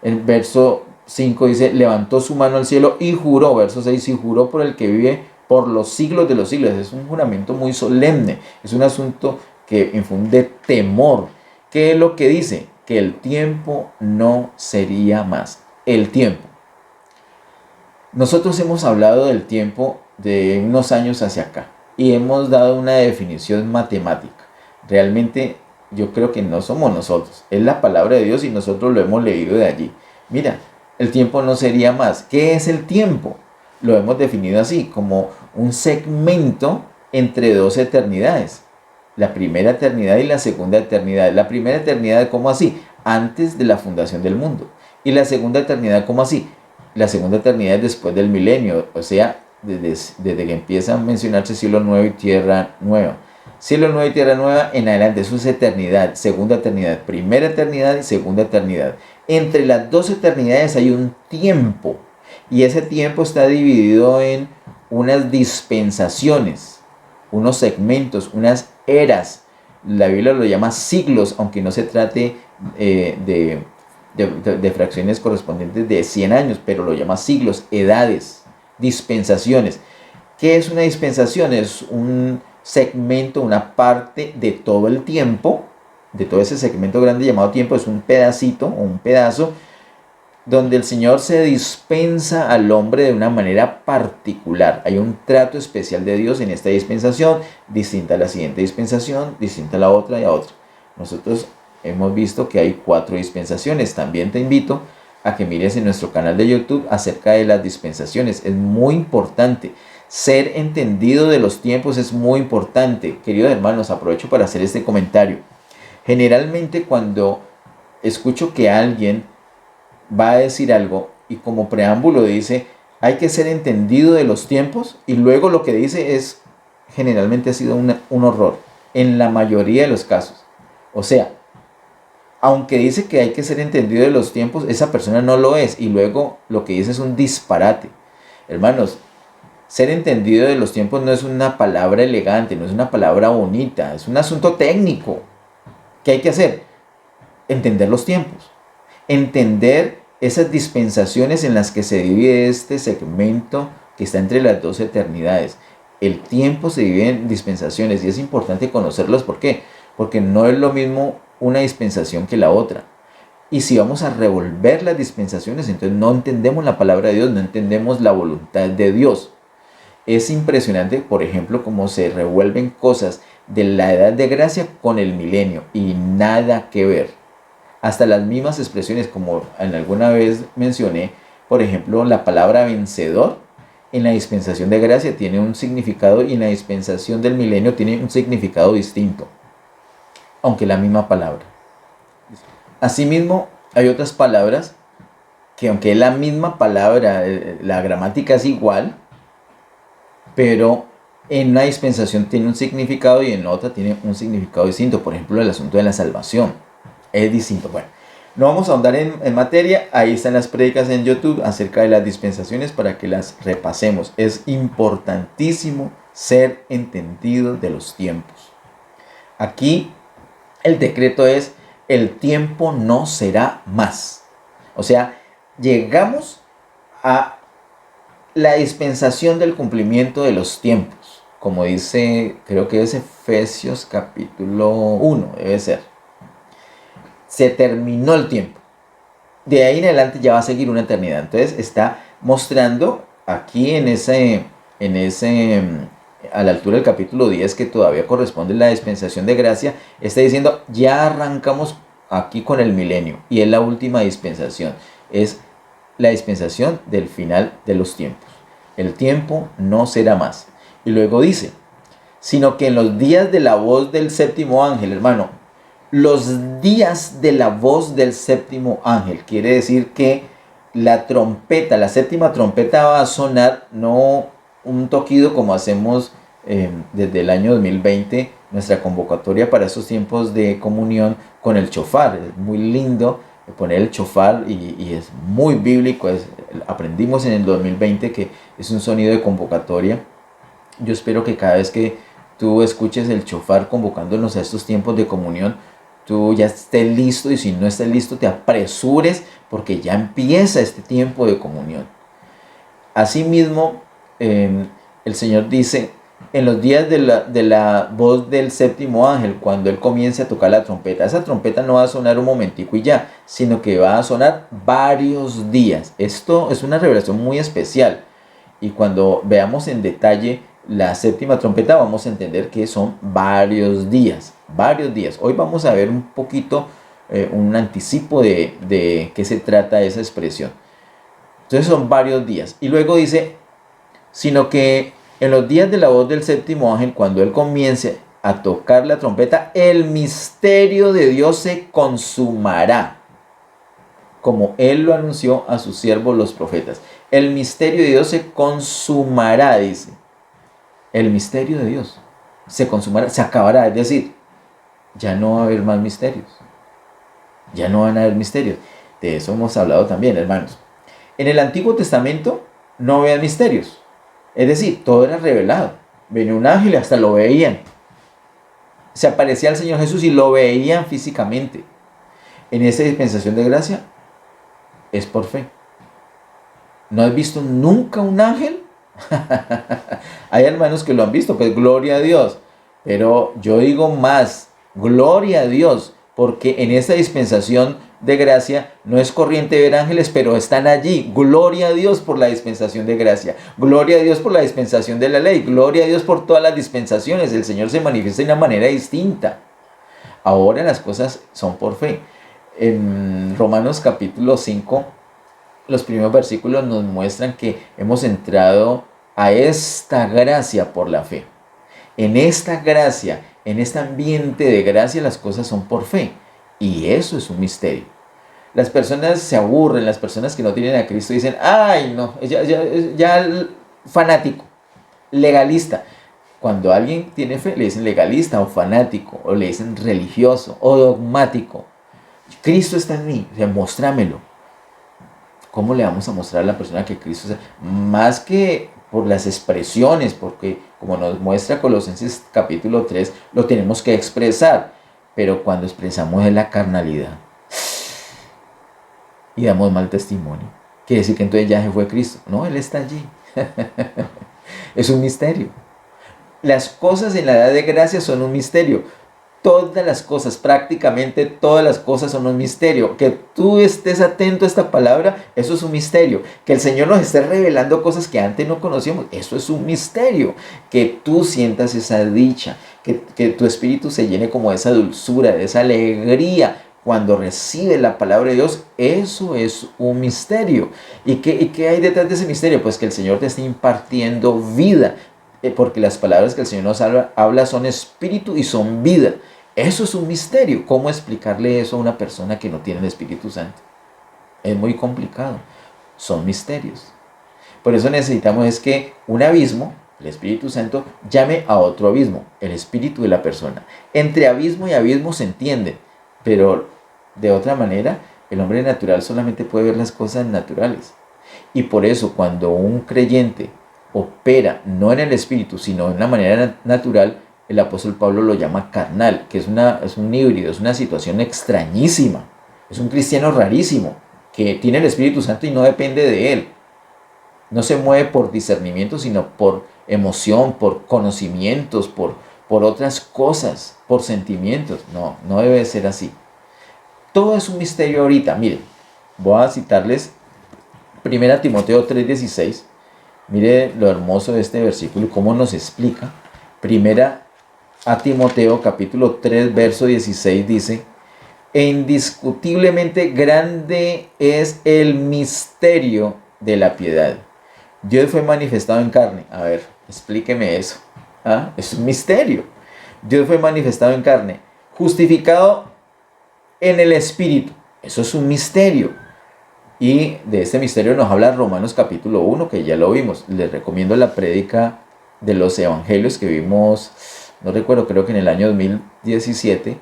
el verso 5 dice, levantó su mano al cielo y juró, verso 6, y juró por el que vive por los siglos de los siglos. Es un juramento muy solemne, es un asunto que infunde temor. ¿Qué es lo que dice? Que el tiempo no sería más. El tiempo. Nosotros hemos hablado del tiempo de unos años hacia acá y hemos dado una definición matemática. Realmente yo creo que no somos nosotros, es la palabra de Dios y nosotros lo hemos leído de allí. Mira, el tiempo no sería más. ¿Qué es el tiempo? Lo hemos definido así, como un segmento entre 2 eternidades. La primera eternidad y la segunda eternidad. La primera eternidad, ¿cómo así? Antes de la fundación del mundo. Y la segunda eternidad, ¿cómo así? La segunda eternidad es después del milenio, o sea, desde que empieza a mencionarse cielo nuevo y tierra nueva. Cielo nuevo y tierra nueva en adelante, eso es eternidad, segunda eternidad, primera eternidad y segunda eternidad. Entre las 2 eternidades hay un tiempo, y ese tiempo está dividido en unas dispensaciones, unos segmentos, unas eras. La Biblia lo llama siglos, aunque no se trate de fracciones correspondientes de 100 años, pero lo llama siglos, edades, dispensaciones. ¿Qué es una dispensación? Es un segmento, una parte de todo el tiempo, de todo ese segmento grande llamado tiempo. Es un pedacito o un pedazo donde el Señor se dispensa al hombre de una manera particular. Hay un trato especial de Dios en esta dispensación, distinta a la siguiente dispensación, distinta a la otra y a otra. Nosotros hemos visto que hay 4 dispensaciones. También te invito a que mires en nuestro canal de YouTube acerca de las dispensaciones. Es muy importante. Ser entendido de los tiempos es muy importante. Queridos hermanos, aprovecho para hacer este comentario. Generalmente cuando escucho que alguien va a decir algo y como preámbulo dice, hay que ser entendido de los tiempos, y luego lo que dice es, generalmente ha sido un horror, en la mayoría de los casos. O sea, aunque dice que hay que ser entendido de los tiempos, esa persona no lo es, y luego lo que dice es un disparate. Hermanos, ser entendido de los tiempos no es una palabra elegante, no es una palabra bonita, es un asunto técnico. ¿Qué hay que hacer? Entender los tiempos, entender esas dispensaciones en las que se divide este segmento que está entre las dos eternidades. El tiempo se divide en dispensaciones y es importante conocerlos. ¿Por qué? Porque no es lo mismo una dispensación que la otra. Y si vamos a revolver las dispensaciones, entonces no entendemos la palabra de Dios, no entendemos la voluntad de Dios. Es impresionante, por ejemplo, cómo se revuelven cosas de la edad de gracia con el milenio y nada que ver. Hasta las mismas expresiones, como en alguna vez mencioné, por ejemplo, la palabra vencedor en la dispensación de gracia tiene un significado y en la dispensación del milenio tiene un significado distinto, aunque la misma palabra. Asimismo, hay otras palabras que aunque es la misma palabra, la gramática es igual, pero en una dispensación tiene un significado y en otra tiene un significado distinto. Por ejemplo, el asunto de la salvación es distinto. Bueno, no vamos a ahondar en materia. Ahí están las prédicas en YouTube acerca de las dispensaciones para que las repasemos. Es importantísimo ser entendido de los tiempos. Aquí el decreto es: el tiempo no será más. O sea, llegamos a la dispensación del cumplimiento de los tiempos. Como dice, creo que es Efesios capítulo 1, debe ser. Se terminó el tiempo. De ahí en adelante ya va a seguir una eternidad. Entonces está mostrando aquí a la altura del capítulo 10, que todavía corresponde la dispensación de gracia, está diciendo, ya arrancamos aquí con el milenio y es la última dispensación. Es la dispensación del final de los tiempos. El tiempo no será más. Y luego dice, sino que en los días de la voz del séptimo ángel, hermano, los días de la voz del séptimo ángel, quiere decir que la trompeta, la séptima trompeta va a sonar, no un toquido como hacemos desde el año 2020, nuestra convocatoria para esos tiempos de comunión con el chofar. Es muy lindo poner el chofar y es muy bíblico. Aprendimos en el 2020 que es un sonido de convocatoria. Yo espero que cada vez que tú escuches el chofar convocándonos a estos tiempos de comunión, tú ya estés listo, y si no estés listo te apresures porque ya empieza este tiempo de comunión. Asimismo, el Señor dice, en los días de la voz del séptimo ángel, cuando Él comience a tocar la trompeta, esa trompeta no va a sonar un momentico y ya, sino que va a sonar varios días. Esto es una revelación muy especial, y cuando veamos en detalle la séptima trompeta vamos a entender que son varios días, varios días. Hoy vamos a ver un poquito, un anticipo de qué se trata esa expresión. Entonces son varios días. Y luego dice, sino que en los días de la voz del séptimo ángel, cuando Él comience a tocar la trompeta, el misterio de Dios se consumará, como Él lo anunció a sus siervos los profetas. El misterio de Dios se consumará, dice. El misterio de Dios se consumará, se acabará. Es decir, ya no va a haber más misterios. Ya no van a haber misterios. De eso hemos hablado también, hermanos. En el Antiguo Testamento no había misterios. Es decir, todo era revelado. Venía un ángel y hasta lo veían. Se aparecía el Señor Jesús y lo veían físicamente. En esta dispensación de gracia es por fe. ¿No has visto nunca un ángel? Hay hermanos que lo han visto, pues gloria a Dios. Pero yo digo más, gloria a Dios, porque en esta dispensación de gracia no es corriente ver ángeles, pero están allí. Gloria a Dios por la dispensación de gracia. Gloria a Dios por la dispensación de la ley. Gloria a Dios por todas las dispensaciones. El Señor se manifiesta de una manera distinta. Ahora las cosas son por fe. En Romanos capítulo 5, los primeros versículos nos muestran que hemos entrado a esta gracia por la fe. En esta gracia, en este ambiente de gracia, las cosas son por fe. Y eso es un misterio. Las personas se aburren, las personas que no tienen a Cristo dicen, ay no, ya fanático, legalista. Cuando alguien tiene fe, le dicen legalista o fanático, o le dicen religioso o dogmático. Cristo está en mí, mostrámelo. ¿Cómo le vamos a mostrar a la persona que Cristo está? Más que por las expresiones, porque como nos muestra Colosenses capítulo 3, lo tenemos que expresar. Pero cuando expresamos la carnalidad y damos mal testimonio, quiere decir que entonces ya se fue Cristo. No, Él está allí. Es un misterio. Las cosas en la edad de gracia son un misterio. Todas las cosas, prácticamente todas las cosas son un misterio. Que tú estés atento a esta palabra, eso es un misterio. Que el Señor nos esté revelando cosas que antes no conocíamos, eso es un misterio. Que tú sientas esa dicha, que tu espíritu se llene como de esa dulzura, de esa alegría cuando recibe la palabra de Dios, eso es un misterio. ¿Y qué hay detrás de ese misterio? Pues que el Señor te está impartiendo vida, porque las palabras que el Señor nos habla son espíritu y son vida. Eso es un misterio. ¿Cómo explicarle eso a una persona que no tiene el Espíritu Santo? Es muy complicado. Son misterios. Por eso necesitamos es que un abismo, el Espíritu Santo, llame a otro abismo, el espíritu de la persona. Entre abismo y abismo se entiende, pero de otra manera, el hombre natural solamente puede ver las cosas naturales. Y por eso cuando un creyente opera no en el espíritu, sino de una manera natural, el apóstol Pablo lo llama carnal, que es un híbrido, es una situación extrañísima. Es un cristiano rarísimo, que tiene el Espíritu Santo y no depende de él. No se mueve por discernimiento, sino por emoción, por conocimientos, por otras cosas, por sentimientos. No, no debe ser así. Todo es un misterio ahorita. Miren, voy a citarles 1 Timoteo 3:16. Mire lo hermoso de este versículo y cómo nos explica. 1 Timoteo capítulo 3 verso 16 dice: e indiscutiblemente grande es el misterio de la piedad. Dios fue manifestado en carne. A ver, explíqueme eso. Es un misterio. Dios fue manifestado en carne, justificado en el Espíritu. Eso es un misterio. Y de este misterio nos habla Romanos capítulo 1, que ya lo vimos. Les recomiendo la prédica de los evangelios que vimos, no recuerdo, creo que en el año 2017,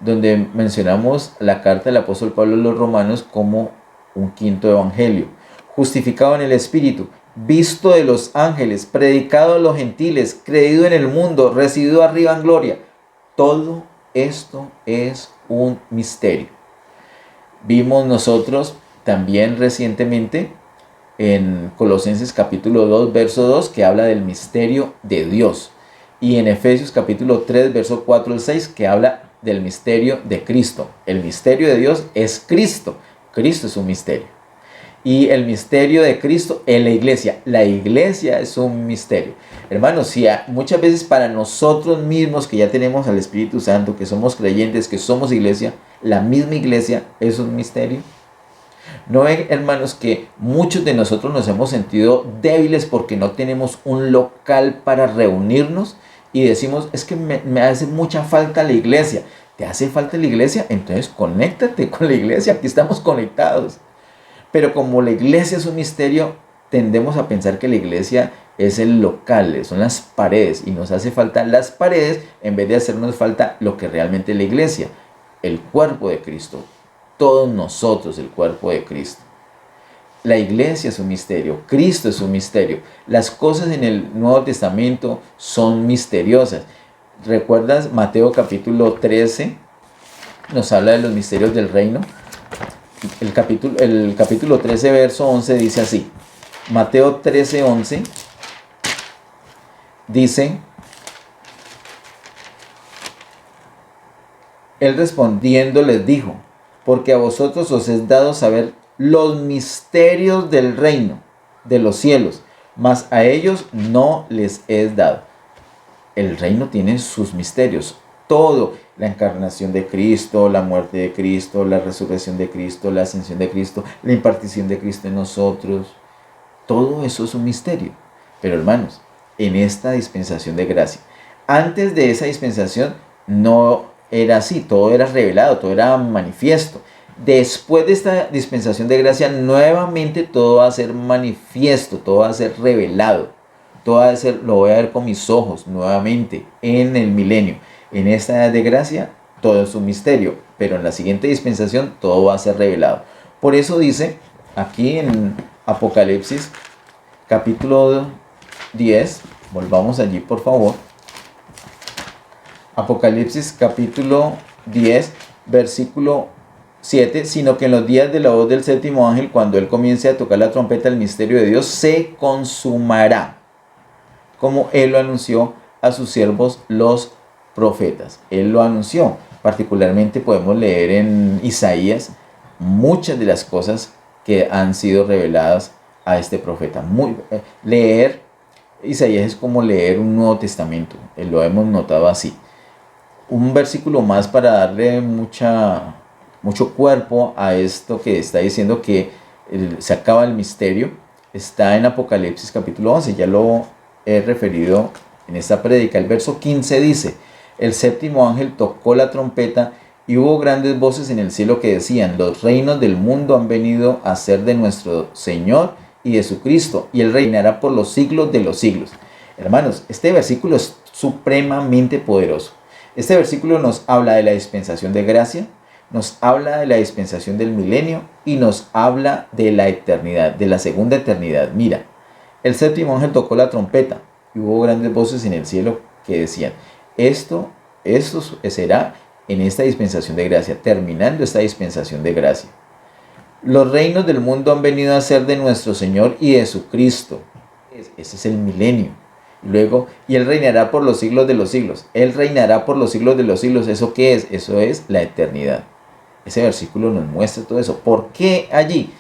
donde mencionamos la carta del apóstol Pablo a los romanos como un quinto evangelio. Justificado en el Espíritu, visto de los ángeles, predicado a los gentiles, creído en el mundo, recibido arriba en gloria. Todo esto es un misterio. Vimos nosotros también recientemente en Colosenses capítulo 2, verso 2, que habla del misterio de Dios. Y en Efesios capítulo 3, verso 4 al 6, que habla del misterio de Cristo. El misterio de Dios es Cristo. Cristo es un misterio. Y el misterio de Cristo en la iglesia. La iglesia es un misterio. Hermanos, si muchas veces para nosotros mismos que ya tenemos al Espíritu Santo, que somos creyentes, que somos iglesia, la misma iglesia es un misterio. ¿No ven, hermanos, que muchos de nosotros nos hemos sentido débiles porque no tenemos un local para reunirnos? Y decimos, es que me hace mucha falta la iglesia. ¿Te hace falta la iglesia? Entonces conéctate con la iglesia, aquí estamos conectados. Pero como la iglesia es un misterio, tendemos a pensar que la iglesia es el local, son las paredes. Y nos hace falta las paredes en vez de hacernos falta lo que realmente es la iglesia, el cuerpo de Cristo. Todos nosotros, el cuerpo de Cristo. La iglesia es un misterio, Cristo es un misterio. Las cosas en el Nuevo Testamento son misteriosas. ¿Recuerdas Mateo capítulo 13? Nos habla de los misterios del reino. El capítulo 13, verso 11 dice así. Mateo 13, 11 dice: Él respondiendo les dijo: porque a vosotros os es dado saber los misterios del reino de los cielos, mas a ellos no les es dado. El reino tiene sus misterios. Todo, la encarnación de Cristo, la muerte de Cristo, la resurrección de Cristo, la ascensión de Cristo, la impartición de Cristo en nosotros. Todo eso es un misterio. Pero hermanos, en esta dispensación de gracia, antes de esa dispensación no era así, todo era revelado, todo era manifiesto. Después de esta dispensación de gracia, nuevamente todo va a ser manifiesto, todo va a ser revelado, todo va a ser, lo voy a ver con mis ojos nuevamente en el milenio. En esta edad de gracia, todo es un misterio, pero en la siguiente dispensación todo va a ser revelado. Por eso dice aquí en Apocalipsis capítulo 10, volvamos allí por favor. Apocalipsis capítulo 10, versículo 7, sino que en los días de la voz del séptimo ángel, cuando él comience a tocar la trompeta, el misterio de Dios se consumará, como él lo anunció a sus siervos los profetas. Él lo anunció. Particularmente podemos leer en Isaías muchas de las cosas que han sido reveladas a este profeta. Leer Isaías es como leer un Nuevo Testamento, lo hemos notado así. Un versículo más para darle mucho cuerpo a esto que está diciendo que se acaba el misterio, está en Apocalipsis capítulo 11, ya lo he referido en esta prédica. El verso 15 dice: el séptimo ángel tocó la trompeta y hubo grandes voces en el cielo que decían: los reinos del mundo han venido a ser de nuestro Señor y de su Cristo, y él reinará por los siglos de los siglos. Hermanos, este versículo es supremamente poderoso. Este versículo nos habla de la dispensación de gracia, nos habla de la dispensación del milenio y nos habla de la eternidad, de la segunda eternidad. Mira, el séptimo ángel tocó la trompeta y hubo grandes voces en el cielo que decían: esto será en esta dispensación de gracia, terminando esta dispensación de gracia. Los reinos del mundo han venido a ser de nuestro Señor y de su Cristo. Ese es el milenio. Luego, y él reinará por los siglos de los siglos. Él reinará por los siglos de los siglos. ¿Eso qué es? Eso es la eternidad. Ese versículo nos muestra todo eso. ¿Por qué allí?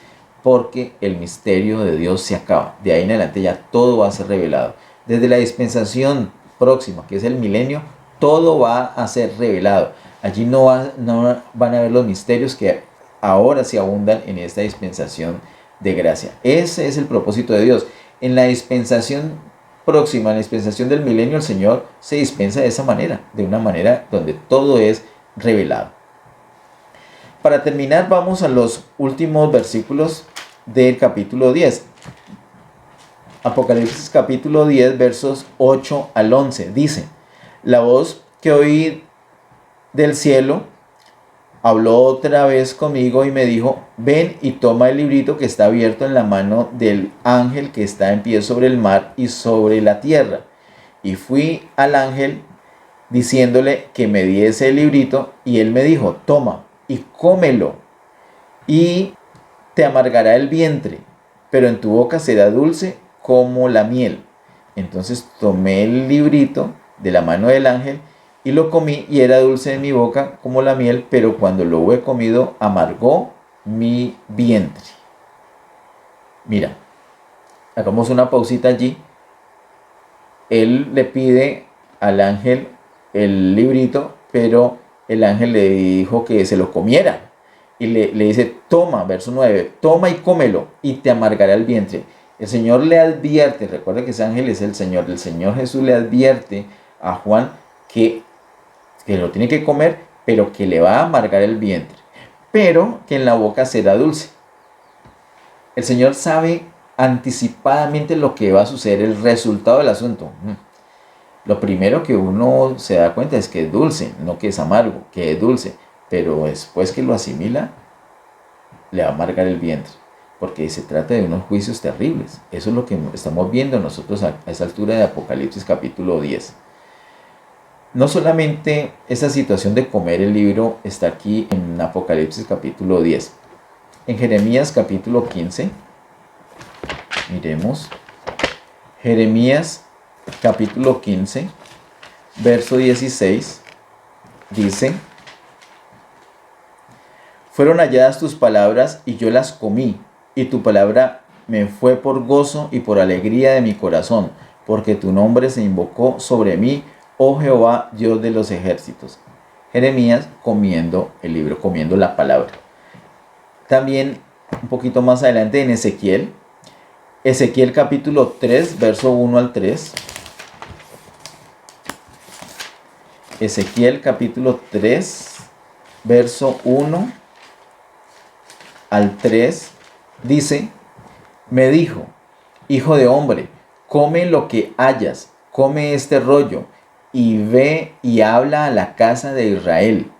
Porque el misterio de Dios se acaba. De ahí en adelante ya todo va a ser revelado. Desde la dispensación próxima, que es el milenio, todo va a ser revelado. Allí no van a haber los misterios que ahora se abundan en esta dispensación de gracia. Ese es el propósito de Dios. En la dispensación próxima, en la dispensación del milenio, el Señor se dispensa de esa manera, de una manera donde todo es revelado. Para terminar, vamos a los últimos versículos del capítulo 10. Apocalipsis capítulo 10, versos 8 al 11. Dice: la voz que oí del cielo habló otra vez conmigo y me dijo: ven y toma el librito que está abierto en la mano del ángel que está en pie sobre el mar y sobre la tierra. Y fui al ángel diciéndole que me diese el librito, y él me dijo: toma y cómelo, y te amargará el vientre, pero en tu boca será dulce como la miel. Entonces tomé el librito de la mano del ángel y lo comí, y era dulce en mi boca como la miel, pero cuando lo hube comido amargó mi vientre. Mira, hagamos una pausita allí. Él le pide al ángel el librito, pero el ángel le dijo que se lo comiera. Y le dice: toma, verso 9, toma y cómelo, y te amargará el vientre. El Señor le advierte, recuerda que ese ángel es el Señor Jesús le advierte a Juan que lo tiene que comer, pero que le va a amargar el vientre, pero que en la boca será dulce. El Señor sabe anticipadamente lo que va a suceder, el resultado del asunto. Lo primero que uno se da cuenta es que es dulce, no que es amargo, que es dulce, pero después que lo asimila, le va a amargar el vientre, porque se trata de unos juicios terribles. Eso es lo que estamos viendo nosotros a esa altura de Apocalipsis capítulo 10. No solamente esa situación de comer el libro está aquí en Apocalipsis capítulo 10. En Jeremías capítulo 15, miremos, Jeremías capítulo 15, verso 16, dice: fueron halladas tus palabras y yo las comí, y tu palabra me fue por gozo y por alegría de mi corazón, porque tu nombre se invocó sobre mí, oh Jehová, Dios de los ejércitos. Jeremías comiendo el libro, comiendo la palabra. También un poquito más adelante en Ezequiel, Ezequiel capítulo 3, verso 1 al 3. Ezequiel capítulo 3, verso 1 al 3, dice, me dijo, hijo de hombre, come lo que hayas, come este rollo, y ve y habla a la casa de Israel.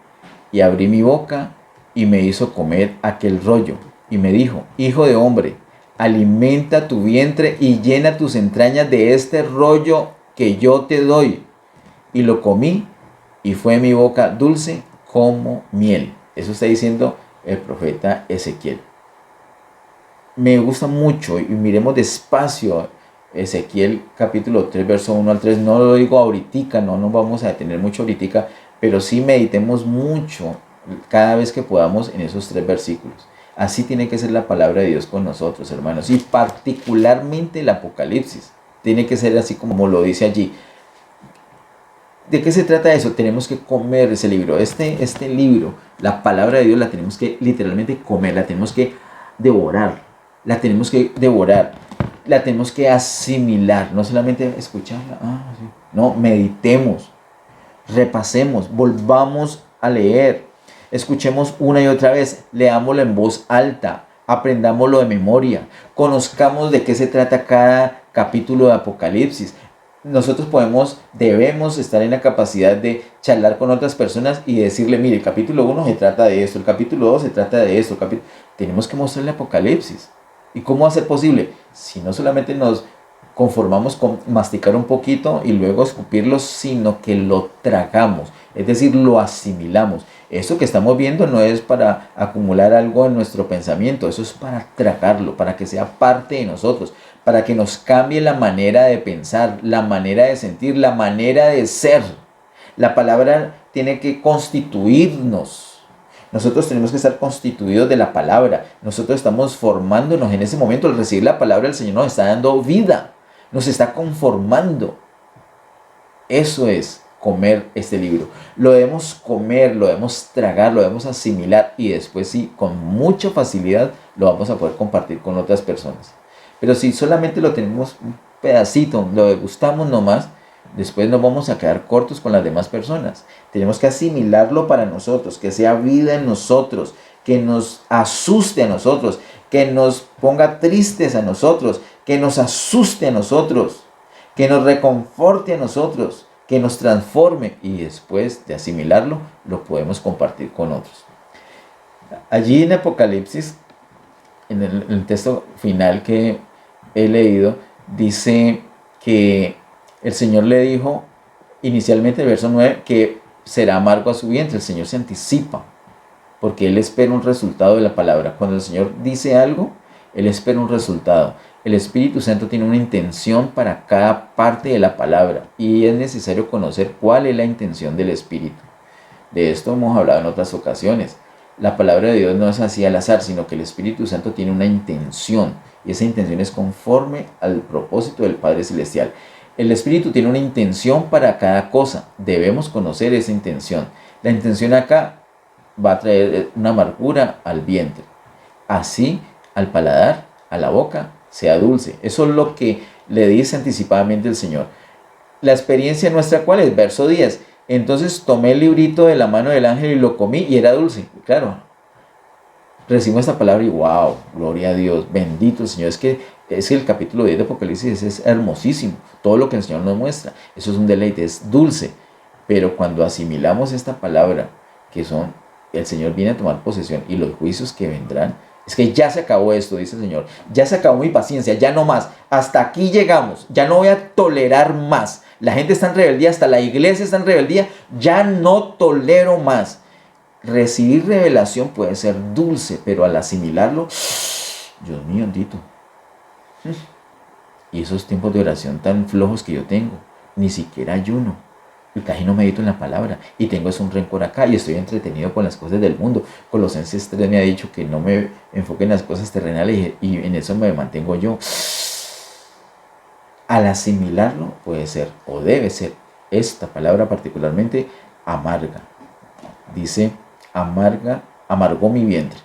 Y abrí mi boca, y me hizo comer aquel rollo. Y me dijo, hijo de hombre, alimenta tu vientre y llena tus entrañas de este rollo que yo te doy. Y lo comí, y fue mi boca dulce como miel. Eso está diciendo el profeta Ezequiel. Me gusta mucho, y miremos despacio Ezequiel capítulo 3, verso 1 al 3. No lo digo ahorita, no nos vamos a detener mucho ahorita, pero sí meditemos mucho cada vez que podamos en esos 3 versículos. Así tiene que ser la palabra de Dios con nosotros, hermanos, y particularmente el Apocalipsis. Tiene que ser así como lo dice allí. ¿De qué se trata eso? Tenemos que comer ese libro. Este libro, la palabra de Dios, la tenemos que literalmente comer, la tenemos que devorar. La tenemos que devorar, la tenemos que asimilar, no solamente escucharla, sí. No, meditemos, repasemos, volvamos a leer, escuchemos una y otra vez, leámoslo en voz alta, aprendámoslo de memoria, conozcamos de qué se trata cada capítulo de Apocalipsis. Nosotros debemos estar en la capacidad de charlar con otras personas y decirle, mire, el capítulo 1 se trata de esto, el capítulo 2 se trata de esto, tenemos que mostrarle Apocalipsis. ¿Y cómo va a ser posible? Si no solamente nos conformamos con masticar un poquito y luego escupirlo, sino que lo tragamos, es decir, lo asimilamos. Eso que estamos viendo no es para acumular algo en nuestro pensamiento, eso es para tragarlo, para que sea parte de nosotros, para que nos cambie la manera de pensar, la manera de sentir, la manera de ser. La palabra tiene que constituirnos. Nosotros tenemos que estar constituidos de la palabra. Nosotros estamos formándonos en ese momento. Al recibir la palabra, el Señor nos está dando vida. Nos está conformando. Eso es comer este libro. Lo debemos comer, lo debemos tragar, lo debemos asimilar. Y después sí, con mucha facilidad, lo vamos a poder compartir con otras personas. Pero si solamente lo tenemos un pedacito, lo degustamos nomás, después nos vamos a quedar cortos con las demás personas. Tenemos que asimilarlo para nosotros, que sea vida en nosotros, que nos asuste a nosotros, que nos ponga tristes a nosotros, que nos asuste a nosotros, que nos reconforte a nosotros, que nos transforme, y después de asimilarlo, lo podemos compartir con otros. Allí en Apocalipsis, en el texto final que he leído, dice que el Señor le dijo inicialmente, el verso 9, que será amargo a su vientre. El Señor se anticipa, porque Él espera un resultado de la palabra. Cuando el Señor dice algo, Él espera un resultado. El Espíritu Santo tiene una intención para cada parte de la palabra, y es necesario conocer cuál es la intención del Espíritu. De esto hemos hablado en otras ocasiones. La palabra de Dios no es así al azar, sino que el Espíritu Santo tiene una intención, y esa intención es conforme al propósito del Padre Celestial. El Espíritu tiene una intención para cada cosa. Debemos conocer esa intención. La intención acá va a traer una amargura al vientre. Así, al paladar, a la boca, sea dulce. Eso es lo que le dice anticipadamente el Señor. La experiencia nuestra, ¿cuál es? Verso 10. Entonces tomé el librito de la mano del ángel y lo comí y era dulce. Claro, recibimos esta palabra y wow, gloria a Dios, bendito el Señor. Es que el capítulo 10 de Apocalipsis es hermosísimo. Todo lo que el Señor nos muestra, eso es un deleite, es dulce. Pero cuando asimilamos esta palabra, que son, el Señor viene a tomar posesión y los juicios que vendrán, es que ya se acabó esto, dice el Señor. Ya se acabó mi paciencia, ya no más. Hasta aquí llegamos, ya no voy a tolerar más. La gente está en rebeldía, hasta la iglesia está en rebeldía, ya no tolero más. Recibir revelación puede ser dulce, pero al asimilarlo, Dios mío, bendito. Y esos tiempos de oración tan flojos que yo tengo, ni siquiera ayuno. Y casi no medito en la palabra. Y tengo un rencor acá y estoy entretenido con las cosas del mundo. Colosenses 3 me ha dicho que no me enfoque en las cosas terrenales y en eso me mantengo yo. Al asimilarlo puede ser o debe ser esta palabra particularmente amarga. Dice, amargó mi vientre.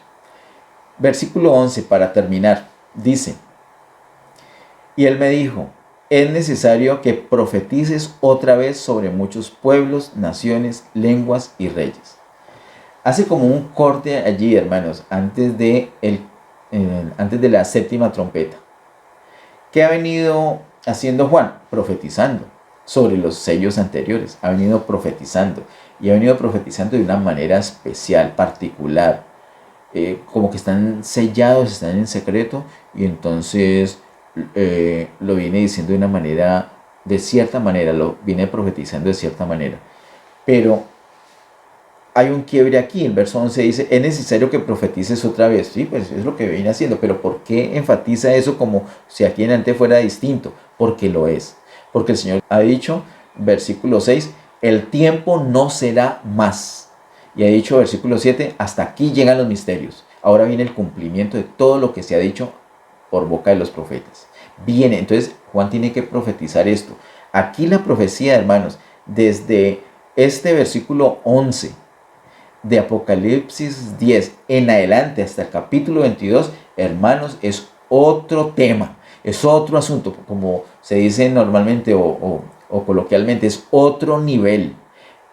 Versículo 11 para terminar. Dice, Y él me dijo, es necesario que profetices otra vez sobre muchos pueblos, naciones, lenguas y reyes. Hace como un corte allí, hermanos, antes de la séptima trompeta. ¿Qué ha venido haciendo Juan? Profetizando sobre los sellos anteriores. Ha venido profetizando. Y ha venido profetizando de una manera especial, particular. Como que están sellados, están en secreto. Y entonces lo viene diciendo de una manera, de cierta manera, lo viene profetizando de cierta manera. Pero hay un quiebre aquí. El verso 11 dice, es necesario que profetices otra vez. Sí, pues es lo que viene haciendo. Pero ¿por qué enfatiza eso como si aquí en antes fuera distinto? Porque lo es. Porque el Señor ha dicho, versículo 6, el tiempo no será más. Y ha dicho, versículo 7, hasta aquí llegan los misterios. Ahora viene el cumplimiento de todo lo que se ha dicho por boca de los profetas. Viene, entonces Juan tiene que profetizar esto. Aquí la profecía, hermanos, desde este versículo 11 de Apocalipsis 10 en adelante hasta el capítulo 22, hermanos, es otro tema, es otro asunto, como se dice normalmente o coloquialmente, es otro nivel.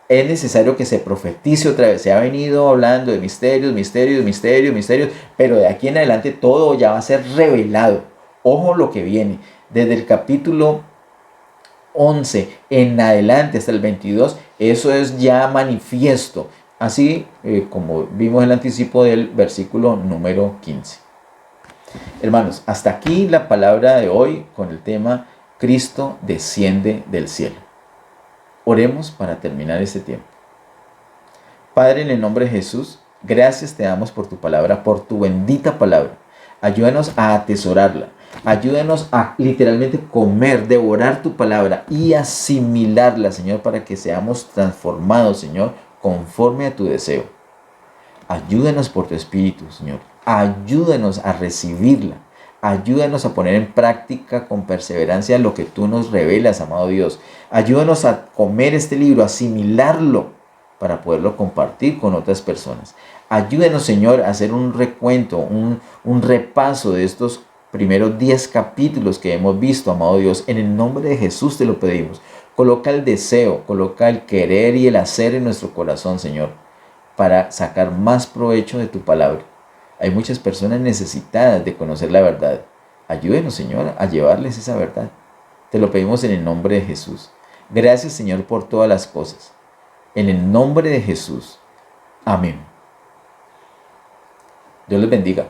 Es necesario que se profetice otra vez. Se ha venido hablando de misterios, pero de aquí en adelante todo ya va a ser revelado. Ojo lo que viene. Desde el capítulo 11 en adelante hasta el 22, eso es ya manifiesto. Así como vimos el anticipo del versículo número 15. Hermanos, hasta aquí la palabra de hoy con el tema Cristo desciende del cielo. Oremos para terminar este tiempo. Padre, en el nombre de Jesús, gracias te damos por tu palabra, por tu bendita palabra. Ayúdanos a atesorarla. Ayúdanos a literalmente comer, devorar tu palabra y asimilarla, Señor, para que seamos transformados, Señor, conforme a tu deseo. Ayúdanos por tu Espíritu, Señor. Ayúdanos a recibirla. Ayúdanos a poner en práctica con perseverancia lo que tú nos revelas, amado Dios. Ayúdanos a comer este libro, a asimilarlo para poderlo compartir con otras personas. Ayúdanos, Señor, a hacer un recuento, un repaso de estos primeros 10 capítulos que hemos visto, amado Dios. En el nombre de Jesús te lo pedimos. Coloca el deseo, coloca el querer y el hacer en nuestro corazón, Señor, para sacar más provecho de tu palabra. Hay muchas personas necesitadas de conocer la verdad. Ayúdenos, Señor, a llevarles esa verdad. Te lo pedimos en el nombre de Jesús. Gracias, Señor, por todas las cosas. En el nombre de Jesús. Amén. Dios les bendiga.